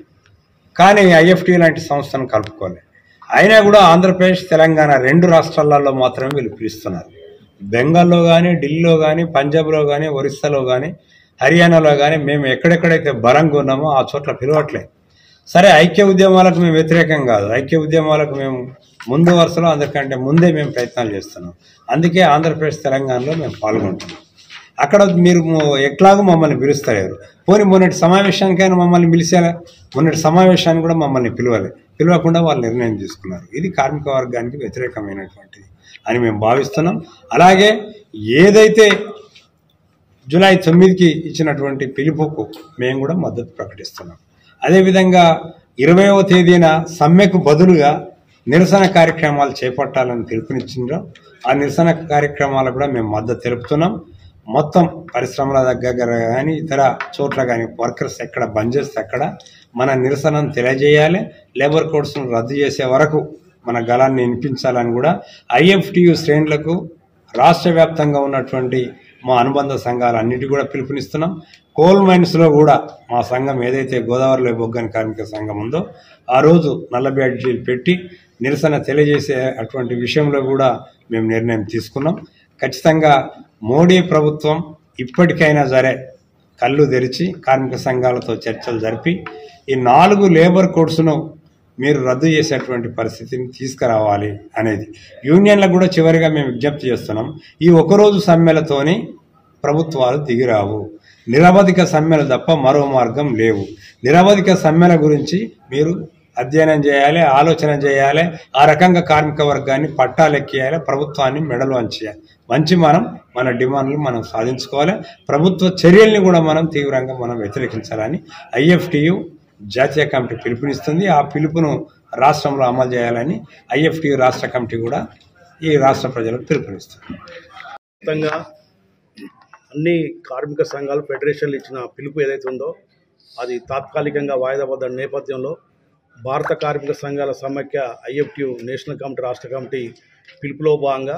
కానీ ఐఎఫ్టీ లాంటి సంస్థను కలుపుకోలేదు. అయినా కూడా ఆంధ్రప్రదేశ్ తెలంగాణ 2 రాష్ట్రాలలో మాత్రమే వీళ్ళు పిలుస్తున్నారు. బెంగాల్లో కానీ, ఢిల్లీలో కానీ, పంజాబ్లో కానీ, ఒరిస్సాలో కానీ, హర్యానాలో కానీ మేము ఎక్కడెక్కడైతే బలంగా ఉన్నామో ఆ చోట్ల పిలవట్లేదు. సరే, ఐక్య ఉద్యమాలకు మేము వ్యతిరేకం కాదు. ఐక్య ఉద్యమాలకు మేము ముందు వరుసలో అందరికంటే ముందే మేము ప్రయత్నాలు చేస్తున్నాం. అందుకే ఆంధ్రప్రదేశ్ తెలంగాణలో మేము పాల్గొంటున్నాం. అక్కడ మీరు ఎట్లాగో మమ్మల్ని పిలుస్తలేరు. పోనీ మొన్నటి సమావేశానికైనా మమ్మల్ని పిలిచేలా? మొన్నటి సమావేశాన్ని కూడా మమ్మల్ని పిలవకుండా వాళ్ళు నిర్ణయం తీసుకున్నారు. ఇది కార్మిక వర్గానికి వ్యతిరేకమైనటువంటిది అని మేము భావిస్తున్నాం. అలాగే ఏదైతే జూలై 9కి ఇచ్చినటువంటి పిలుపుకు మేము కూడా మద్దతు ప్రకటిస్తున్నాం. అదేవిధంగా 20వ తేదీన సమ్మెకు బదులుగా నిరసన కార్యక్రమాలు చేపట్టాలని పిలుపునిచ్చిండ్రో ఆ నిరసన కార్యక్రమాలకు కూడా మేము మద్దతు తెలుపుతున్నాం. మొత్తం పరిశ్రమల దగ్గర కానీ ఇతర చోట్ల కానీ వర్కర్స్ ఎక్కడ బంద్ చేస్తే అక్కడ మన నిరసనను తెలియజేయాలి. లేబర్ కోడ్స్ను రద్దు చేసే వరకు మన గళాన్ని వినిపించాలని కూడా ఐఎఫ్టియు శ్రేణులకు రాష్ట్ర వ్యాప్తంగా ఉన్నటువంటి మా అనుబంధ సంఘాలన్నిటి కూడా పిలుపునిస్తున్నాం. కోల్ మైన్స్లో కూడా మా సంఘం ఏదైతే గోదావరిలో బొగ్గని కార్మిక సంఘం ఉందో ఆ రోజు నల్ల బ్యాడ్జీలు పెట్టి నిరసన తెలియజేసే అటువంటి విషయంలో కూడా మేము నిర్ణయం తీసుకున్నాం. ఖచ్చితంగా మోడీ ప్రభుత్వం ఇప్పటికైనా సరే కళ్ళు తెరిచి కార్మిక సంఘాలతో చర్చలు జరిపి ఈ 4 లేబర్ కోడ్స్ను మీరు రద్దు చేసేటువంటి పరిస్థితిని తీసుకురావాలి అనేది యూనియన్లకు కూడా చివరిగా మేము విజ్ఞప్తి చేస్తున్నాం. ఈ ఒకరోజు సమ్మెలతోని ప్రభుత్వాలు దిగిరావు. నిరవధిక సమ్మెలు తప్ప మరో మార్గం లేవు. నిరవధిక సమ్మెల గురించి మీరు అధ్యయనం చేయాలి, ఆలోచన చేయాలి. ఆ రకంగా కార్మిక వర్గాన్ని పట్టాలెక్కియాలి, ప్రభుత్వాన్ని మెడలు వంచి మన డిమాండ్లు మనం సాధించుకోవాలి. ప్రభుత్వ చర్యల్ని కూడా మనం తీవ్రంగా వ్యతిరేకించాలని ఐఎఫ్టియు జాతీయ కమిటీ పిలుపునిస్తుంది. ఆ పిలుపును రాష్ట్రంలో అమలు చేయాలని ఐఎఫ్టియు రాష్ట్ర కమిటీ కూడా ఈ రాష్ట్ర ప్రజలకు పిలుపునిస్తుంది. మొత్తంగా అన్ని కార్మిక సంఘాలు ఫెడరేషన్లు ఇచ్చిన పిలుపు ఏదైతే ఉందో అది తాత్కాలికంగా వాయిదా పడ్డ నేపథ్యంలో భారత కార్మిక సంఘాల సమైక్య ఐఎఫ్టియు నేషనల్ కమిటీ రాష్ట్ర కమిటీ పిలుపులో భాగంగా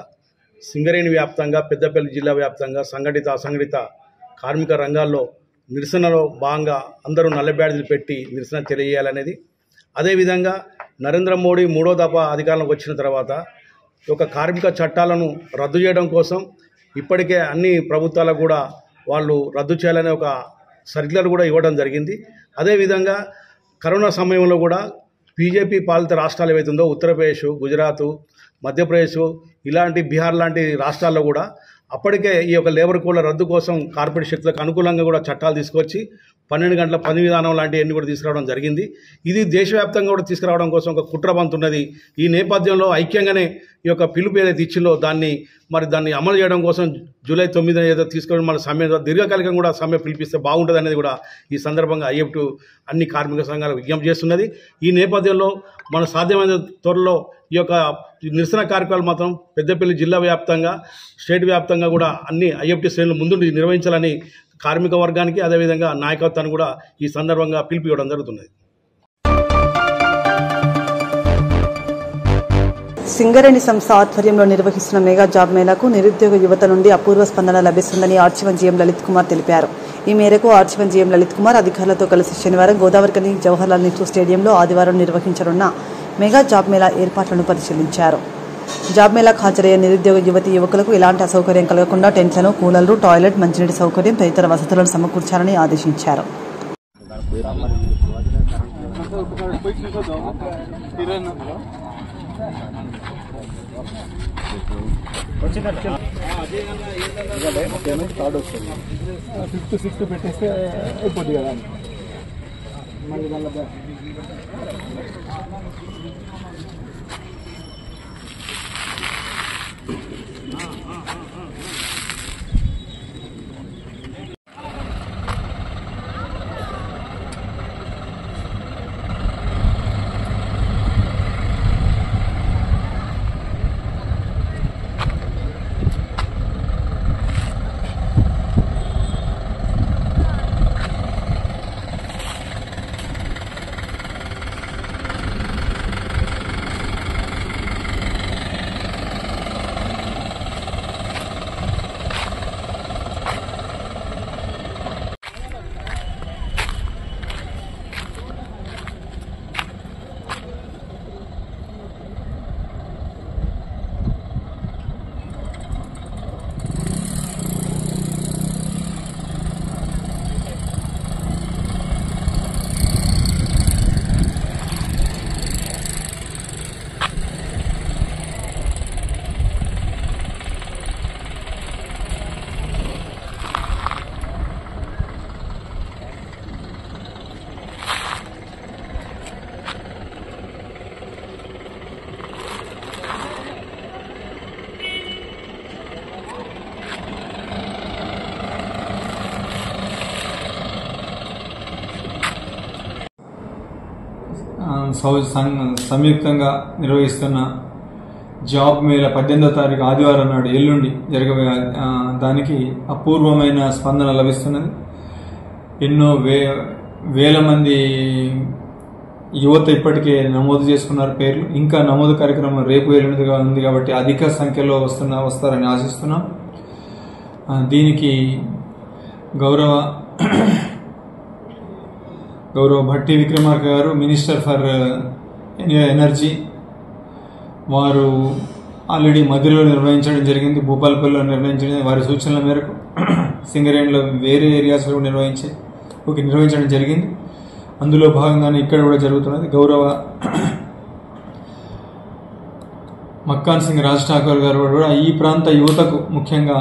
సింగరేణి వ్యాప్తంగా, పెద్దపల్లి జిల్లా వ్యాప్తంగా సంఘటిత అసంఘటిత కార్మిక రంగాల్లో నిరసనలో భాగంగా అందరూ నల్ల బ్యాడ్జీలు పెట్టి నిరసన తెలియజేయాలనేది. అదేవిధంగా నరేంద్ర మోడీ 3వ దఫా అధికారంలోకి వచ్చిన తర్వాత ఒక కార్మిక చట్టాలను రద్దు చేయడం కోసం ఇప్పటికే అన్ని ప్రభుత్వాలకు కూడా వాళ్ళు రద్దు చేయాలనే ఒక సర్క్యులర్ కూడా ఇవ్వడం జరిగింది. అదేవిధంగా కరోనా సమయంలో కూడా బీజేపీ పాలిత రాష్ట్రాలు ఏవైతుందో ఉత్తరప్రదేశ్, గుజరాత్, మధ్యప్రదేశ్ ఇలాంటి బీహార్ లాంటి రాష్ట్రాల్లో కూడా అప్పటికే ఈ యొక్క లేబర్ కోడ్ల రద్దు కోసం కార్పొరేట్ శక్తులకు అనుకూలంగా కూడా చట్టాలు తీసుకొచ్చి 12 గంటల పని విధానం లాంటివన్నీ కూడా తీసుకురావడం జరిగింది. ఇది దేశవ్యాప్తంగా కూడా తీసుకురావడం కోసం ఒక కుట్ర బంతున్నది. ఈ నేపథ్యంలో ఐక్యంగానే ఈ యొక్క పిలుపు ఏదైతే ఇచ్చిందో దాన్ని అమలు చేయడం కోసం జూలై 9 ఏదో తీసుకొని మన సమ్మె దీర్ఘకాలికంగా కూడా సమ్మె పిలిపిస్తే బాగుంటుంది అనేది కూడా ఈ సందర్భంగా ఐఎఫ్టి అన్ని కార్మిక సంఘాలకు విజ్ఞప్తి చేస్తున్నది. ఈ నేపథ్యంలో మన సాధ్యమైన త్వరలో ఈ యొక్క నిరసన కార్యక్రమాలు మాత్రం పెద్దపల్లి జిల్లా వ్యాప్తంగా, స్టేట్ వ్యాప్తంగా కూడా అన్ని ఐఎఫ్టి శ్రేణులు ముందుండి నిర్వహించాలని కార్మిక వర్గానికి అదేవిధంగా నాయకత్వాన్ని కూడా ఈ సందర్భంగా పిలుపు ఇవ్వడం జరుగుతున్నది. సింగరేణి సంస్థ ఆధ్వర్యంలో నిర్వహిస్తున్న మెగా జాబ్ మేళాకు నిరుద్యోగ యువత నుండి అపూర్వ స్పందన లభిస్తుందని ఆర్చీవన్ జీఎం లలిత్ కుమార్ తెలిపారు. ఈ మేరకు ఆర్చీవన్ జీఎం లలిత్ కుమార్ అధికారులతో కలిసి శనివారం గోదావరికని జవహర్లాల్ నెహ్రూ స్టేడియంలో ఆదివారం నిర్వహించనున్న మెగా జాబ్ మేళా ఏర్పాట్లను పరిశీలించారు. జాబ్ మేళాకు హాజరయ్యే నిరుద్యోగ యువతీ యువకులకు ఎలాంటి అసౌకర్యం కలగకుండా టెంట్లను, కూలర్లు, టాయిలెట్, మంచినీటి సౌకర్యం తదితర వసతులను సమకూర్చాలని ఆదేశించారు. కార్డు వస్తుంది 5th 6th పెట్టేస్తే అయిపోద్ది కదా మళ్ళీ వాళ్ళ సంయుక్తంగా నిర్వహిస్తున్న జాబ్ మేళా 18వ తారీఖు ఆదివారం నాడు ఎల్లుండి జరగబోయే దానికి అపూర్వమైన స్పందన లభిస్తున్నది. ఎన్నో వేల మంది యువత ఇప్పటికే నమోదు చేసుకున్నారు పేర్లు. ఇంకా నమోదు కార్యక్రమం రేపు ఎల్లుండిగా ఉంది కాబట్టి అధిక సంఖ్యలో వస్తారని ఆశిస్తున్నాం. దీనికి గౌరవ భట్టి విక్రమార్క గారు, మినిస్టర్ ఫర్ ఎనర్జీ, వారు ఆల్రెడీ మధ్యలో నిర్వహించడం జరిగింది, భూపాలపల్లిలో నిర్వహించడం, వారి సూచనల మేరకు సింగరేణిలో వేరే ఏరియాస్లో నిర్వహించడం జరిగింది. అందులో భాగంగానే ఇక్కడ కూడా జరుగుతున్నది. గౌరవ మక్కాన్ సింగ్ రాజ్ ఠాకూర్ గారు కూడా ఈ ప్రాంత యువతకు, ముఖ్యంగా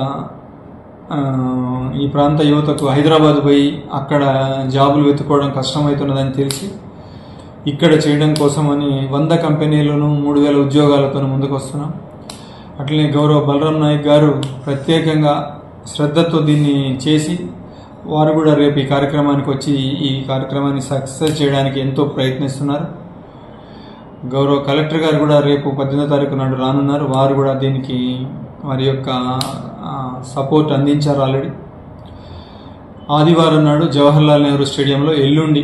ఈ ప్రాంత యువతకు హైదరాబాద్ పోయి అక్కడ జాబులు వెతుక్కోవడం కష్టమవుతున్నదని తెలిసి ఇక్కడ చేయడం కోసమని 100 కంపెనీలను 3000 ఉద్యోగాలతో ముందుకు వస్తున్నాం. అట్లనే గౌరవ బలరాం నాయక్ గారు ప్రత్యేకంగా శ్రద్ధతో దీన్ని చేసి వారు కూడా రేపు ఈ కార్యక్రమానికి వచ్చి ఈ కార్యక్రమాన్ని సక్సెస్ చేయడానికి ఎంతో ప్రయత్నిస్తున్నారు. గౌరవ కలెక్టర్ గారు కూడా రేపు 18వ తారీఖు నాడు రానున్నారు. వారు కూడా దీనికి వారి యొక్క సపోర్ట్ అందించారు ఆల్రెడీ. ఆదివారం నాడు జవహర్లాల్ నెహ్రూ స్టేడియంలో ఎల్లుండి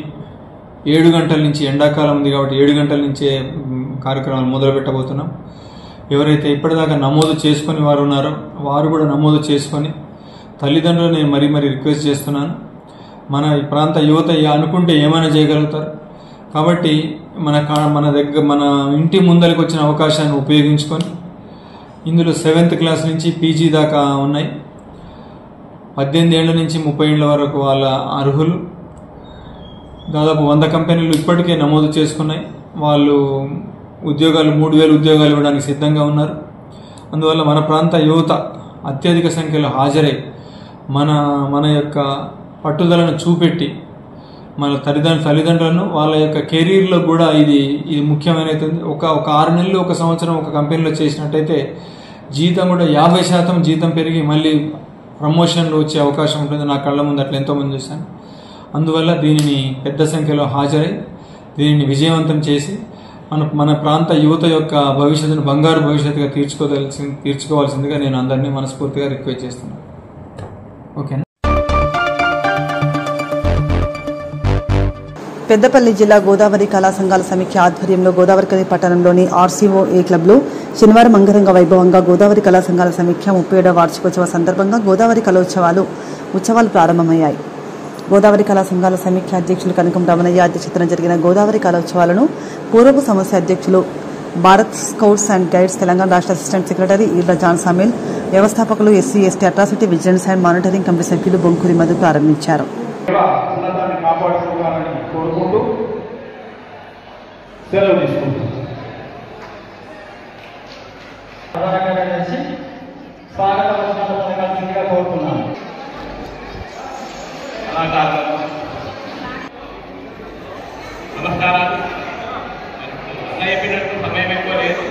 7 గంటల నుంచి, ఎండాకాలం ఉంది కాబట్టి 7 గంటల నుంచే కార్యక్రమాలు మొదలు పెట్టబోతున్నాం. ఎవరైతే ఇప్పటిదాకా నమోదు చేసుకుని వారు ఉన్నారో వారు కూడా నమోదు చేసుకొని, తల్లిదండ్రులు నేను మరీ రిక్వెస్ట్ చేస్తున్నాను, మన ఈ ప్రాంత యువత అనుకుంటే ఏమైనా చేయగలుగుతారు కాబట్టి మన ఇంటి ముందరికి వచ్చిన అవకాశాన్ని ఉపయోగించుకొని, ఇందులో 7th క్లాస్ నుంచి పీజీ దాకా ఉన్నాయి. 18 ఏళ్ల నుంచి 30 ఏళ్ల వరకు వాళ్ళ అర్హులు. దాదాపు 100 కంపెనీలు ఇప్పటికే నమోదు చేసుకున్నాయి. వాళ్ళు ఉద్యోగాలు 3000 ఉద్యోగాలు ఇవ్వడానికి సిద్ధంగా ఉన్నారు. అందువల్ల మన ప్రాంత యువత అత్యధిక సంఖ్యలో హాజరై మన యొక్క పట్టుదలను చూపెట్టి మన తల్లిదండ్రులను వాళ్ళ యొక్క కెరీర్లో కూడా ఇది ముఖ్యమైనది. ఒక 6 నెలలు 1 సంవత్సరం ఒక కంపెనీలో చేసినట్టయితే జీతం కూడా 50% జీతం పెరిగి మళ్ళీ ప్రమోషన్లు వచ్చే అవకాశం ఉంటుంది. నా కళ్ళ ముందు అట్లా ఎంతోమంది చూశాను. అందువల్ల దీనిని పెద్ద సంఖ్యలో హాజరై దీనిని విజయవంతం చేసి మన ప్రాంత యువత యొక్క భవిష్యత్తును బంగారు భవిష్యత్తుగా తీర్చుకోవాల్సిందిగా నేను అందరినీ మనస్ఫూర్తిగా రిక్వెస్ట్ చేస్తున్నాను. ఓకేనా? పెద్దపల్లి జిల్లా గోదావరి కళా సంఘాల సమిఖ్య ఆధ్వర్యంలో గోదావరికని పట్టణంలోని RCOA క్లబ్లో శనివారం అంగరంగ వైభవంగా గోదావరి కళా సంఘాల సమిఖ్య 37వ వార్షికోత్సవ సందర్భంగా గోదావరి ఉత్సవాలు ప్రారంభమయ్యాయి. గోదావరి కళా సంఘాల సమిఖ్య అధ్యక్షులు కనకం రమణయ్య అధ్యక్షతన జరిగిన గోదావరి కళోత్సవాలను పూర్వపు సమస్య అధ్యక్షులు Bharat scouts and guides Telangana రాష్ట్ర assistant secretary Eerla John Samil, వ్యవస్థాపకులు SC ST atrocity vigilance and monitoring committee సభ్యులు బొంకూరి మధు ప్రారంభించారు. కోరుకుంటూ సెలవు తీసుకుంటున్నాను. కోరుతున్నాను. నమస్కారాలు. చెప్పినట్టు సమయం ఎక్కువ లేదు.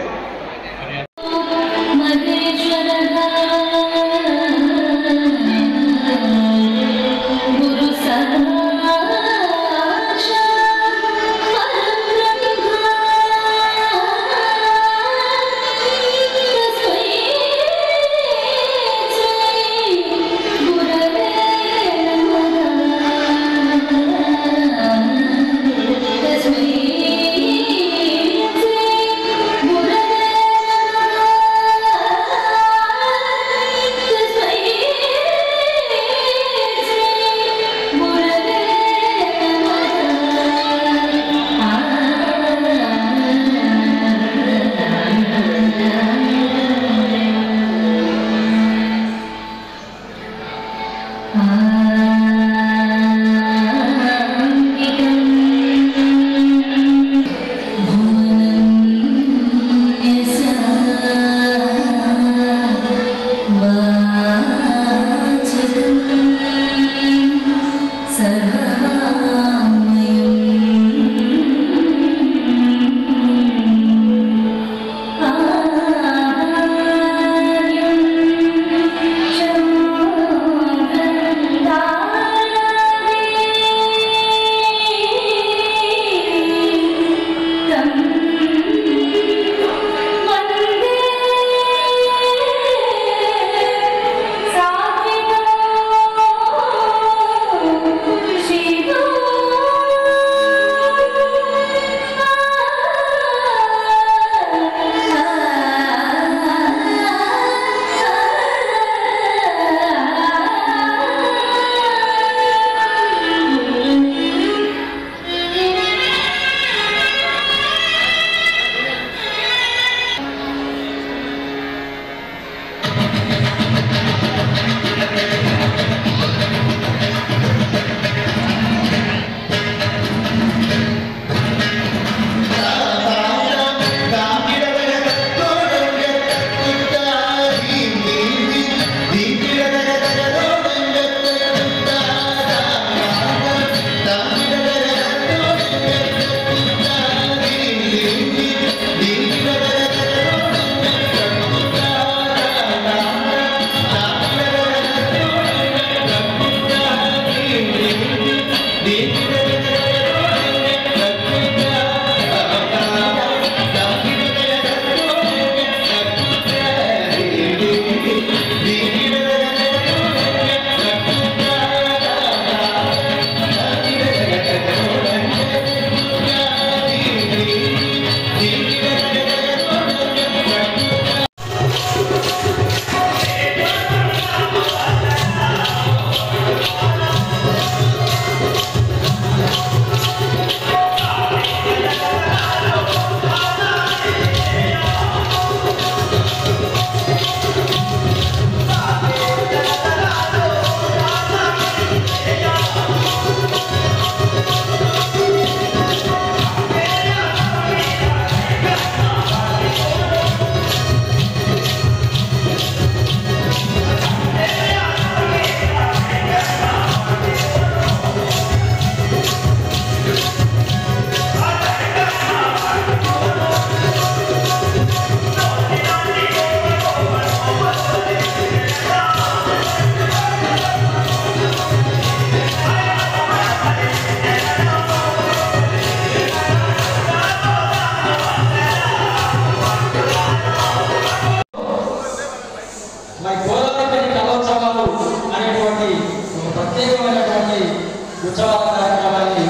ఉత్సవాల కార్యక్రమాన్ని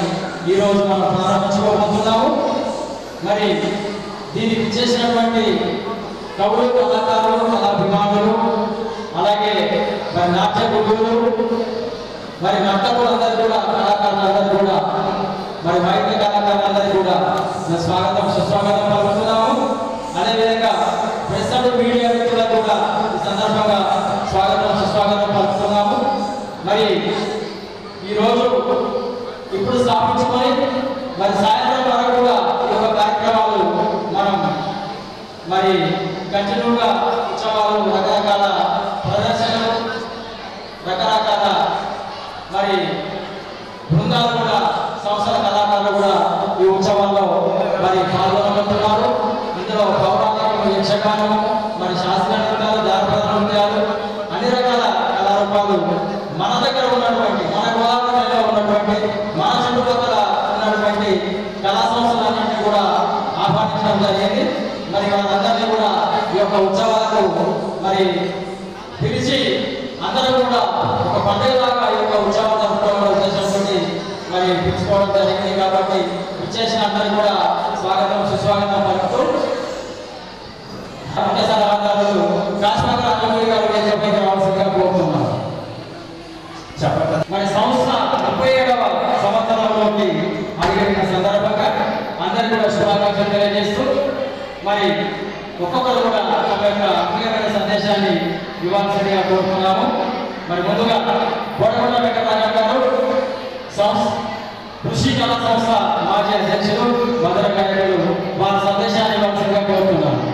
ఈరోజు మనం ప్రారంభించుకోబోతున్నాము. మరి దీనికి చేసినటువంటి కవులు, కళాకారులు, కళాభిమానులు, అలాగే మరి నాట్య గురువులు, మరి నర్తకులందరూ కూడా, కళాకారులందరూ కూడా, మరి వైద్య కళాకారులందరూ కూడా స్వాగతం సుస్వాగతం పలుకుతున్నాము. అదేవిధంగా ప్రెసిడెంట్ మీడియా మిత్రులకు కూడా ఈ సందర్భంగా స్వాగతం సుస్వాగతం పలుకుతున్నాము. మరి ఈరోజు ఇప్పుడు స్థాపించుకొని మరి సాయంత్రం వరకు కూడా ఈ యొక్క కార్యక్రమాలు మనం మరి కంటిన్యూగా ఉత్సవాలు, రకరకాల ప్రదర్శనలు, రకరకాల మరి బృందాలు కూడా, సంస్థల కళాకారులు కూడా ఈ ఉత్సవాల్లో మరి పాల్గొనబోతున్నారు. ఇందులో పౌరాణికం, యక్షగానము, మరి శాస్త్రీయ నృత్యాలు, జానపద నృత్యాలు, అన్ని రకాల కళారూపాలు మన దగ్గర ఉన్నటువంటి, మన గోదావరిలో ఉన్నటువంటి, మన చుట్టుపక్కల ఉన్నటువంటి కళా సంస్థలన్నింటినీ కూడా ఆహ్వానించడం జరిగింది. మరి వాళ్ళందరినీ కూడా ఈ యొక్క ఉత్సవాలకు మరి పిలిచి అందరూ కూడా ఒక పండుగలాగా ఈ యొక్క ఉత్సవాలు జరుపుకోవడం ఉద్దేశంతో మరి పిలుచుకోవడం జరిగింది. కాబట్టి విచ్చేసిన అందరికీ కూడా స్వాగతం సుస్వాగతం పలుకుతూ ముఖ్య సలహాదారులు కాశ్మీర్ రాజమౌళి గారు వేదికపైకి రావాల్సిందిగా కోరుతున్నాను. మరి సంస్థ 37వ సంవత్సరంలోకి అడిగిన సందర్భంగా అందరికీ కూడా శుభాకాంక్షలు తెలియజేస్తూ మరి ఒక్కొక్కరు కూడా తమ యొక్క అమూల్యమైన సందేశాన్ని ఇవ్వాల్సిందిగా కోరుతున్నాము. మరి ముందుగా కోటకొండ వెంకటరాజు గారు కృషి కళా సంస్థ మాజీ అధ్యక్షులు, మధుర గాయకులు, వారి సందేశాన్ని ఇవ్వాల్సిందిగా కోరుతున్నాము.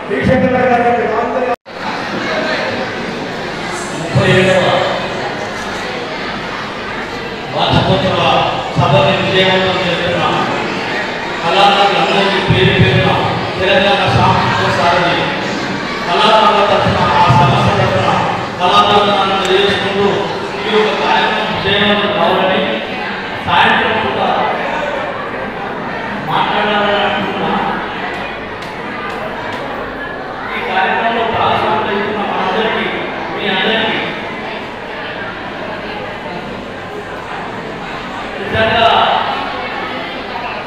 దీక్ష విజయవంతం చేస్తున్న కళాకారులందరికీ పేరు పేరున తెలంగాణ సాంస్కృతిక సారథి కళాకారుల తరఫున ఆ సంస్థ తరఫున కళాకారులను తెలియజేసుకుంటూ ఈ యొక్క కార్యక్రమం విజయవంతం కావాలని సాయంత్రం కూడా మాట్లాడాలనుకున్నా ఈ కార్యక్రమంలో భాగస్వామ్యం మనందరికీ మీ అందరికీ నిజంగా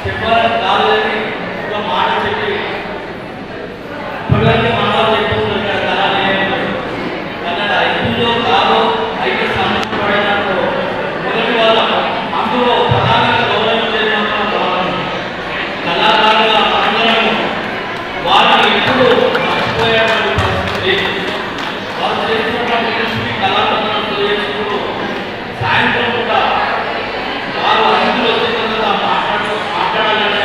చెప్పాలని కాదని ఒక మాట చెప్పి ఇప్పటివరకు మనవాళ్ళు చెప్పుకుంటారు కదా కన్నడ హిందీలో కాదో అయితే సంబంధపడినప్పుడు మొదటి వాళ్ళ అందులో ప్రధానంగా గౌరవించేది మాత్రం కళాకారుల అందరూ వారిని ఎప్పుడు మర్చిపోయేటువంటి పరిస్థితి వారు చేస్తున్నటువంటి కృషి కళాకారులను తెలియజేసుకుంటూ సాయంత్రం కూడా వారు అందులో వచ్చిన మాట్లాడాలనే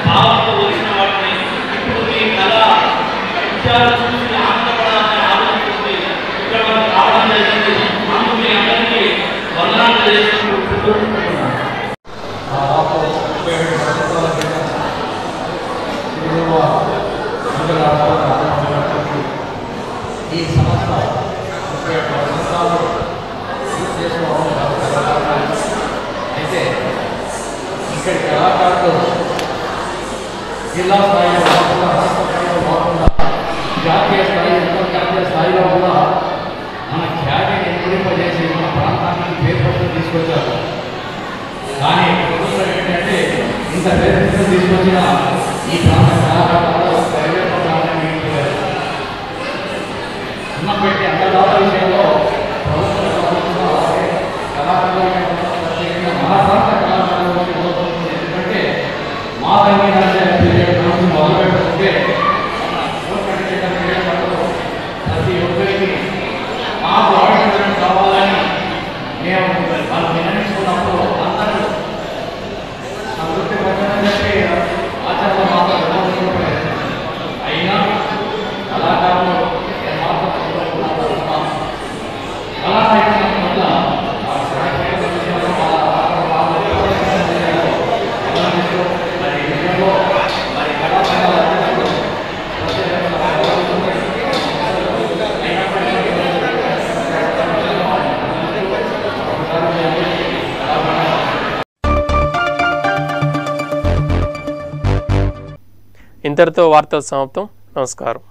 భావంతో వచ్చిన వాటిని ఇప్పుడు మీ కళ విషయాలు చూసి ఆనందపడాలనే ఆలోచనతోటి ఇక్కడ మనకు రావడం జరిగింది. అందుకు మీ అందరికీ వందనాలు తెలియజేసుకుంటూ ఈ సంస్థ 37 సంవత్సరాలు అయితే ఇక్కడి కళాకారులు జిల్లా స్థాయిలో కాకుండా రాష్ట్ర స్థాయిలో కాకుండా జాతీయ స్థాయి అంతర్జాతీయ స్థాయిలో కూడా మన ఖ్యాతిని ఎన్నింపజేసి మన ప్రాంతానికి పేరు తీసుకొచ్చారు. కానీ ప్రభుత్వం ఏంటంటే ఇంత పేరు తీసుకొచ్చిన ఈ ప్రాంత కళాకారులు ప్రైవేట్ ప్రాంతాన్ని ఉన్నప్పటికీ అన్నదాత విషయంలో ప్రభుత్వం కళాకారులు మన ప్రాంత కళాకారులు ఎందుకంటే మా మొదలు పెట్టుకుంటే ప్రతి ఒక్కరికి మాకు ఆవిష్కరణ కావాలని మేము వాళ్ళు నిర్ణయించుకున్నప్పుడు అందరూ సంతృప్తి పడదని చెప్పి ఆచరణ మాత్రం అయినా కళాకారులు కళాకారుల వల్ల ఇంతటితో వార్తలు సమాప్తం. నమస్కారం.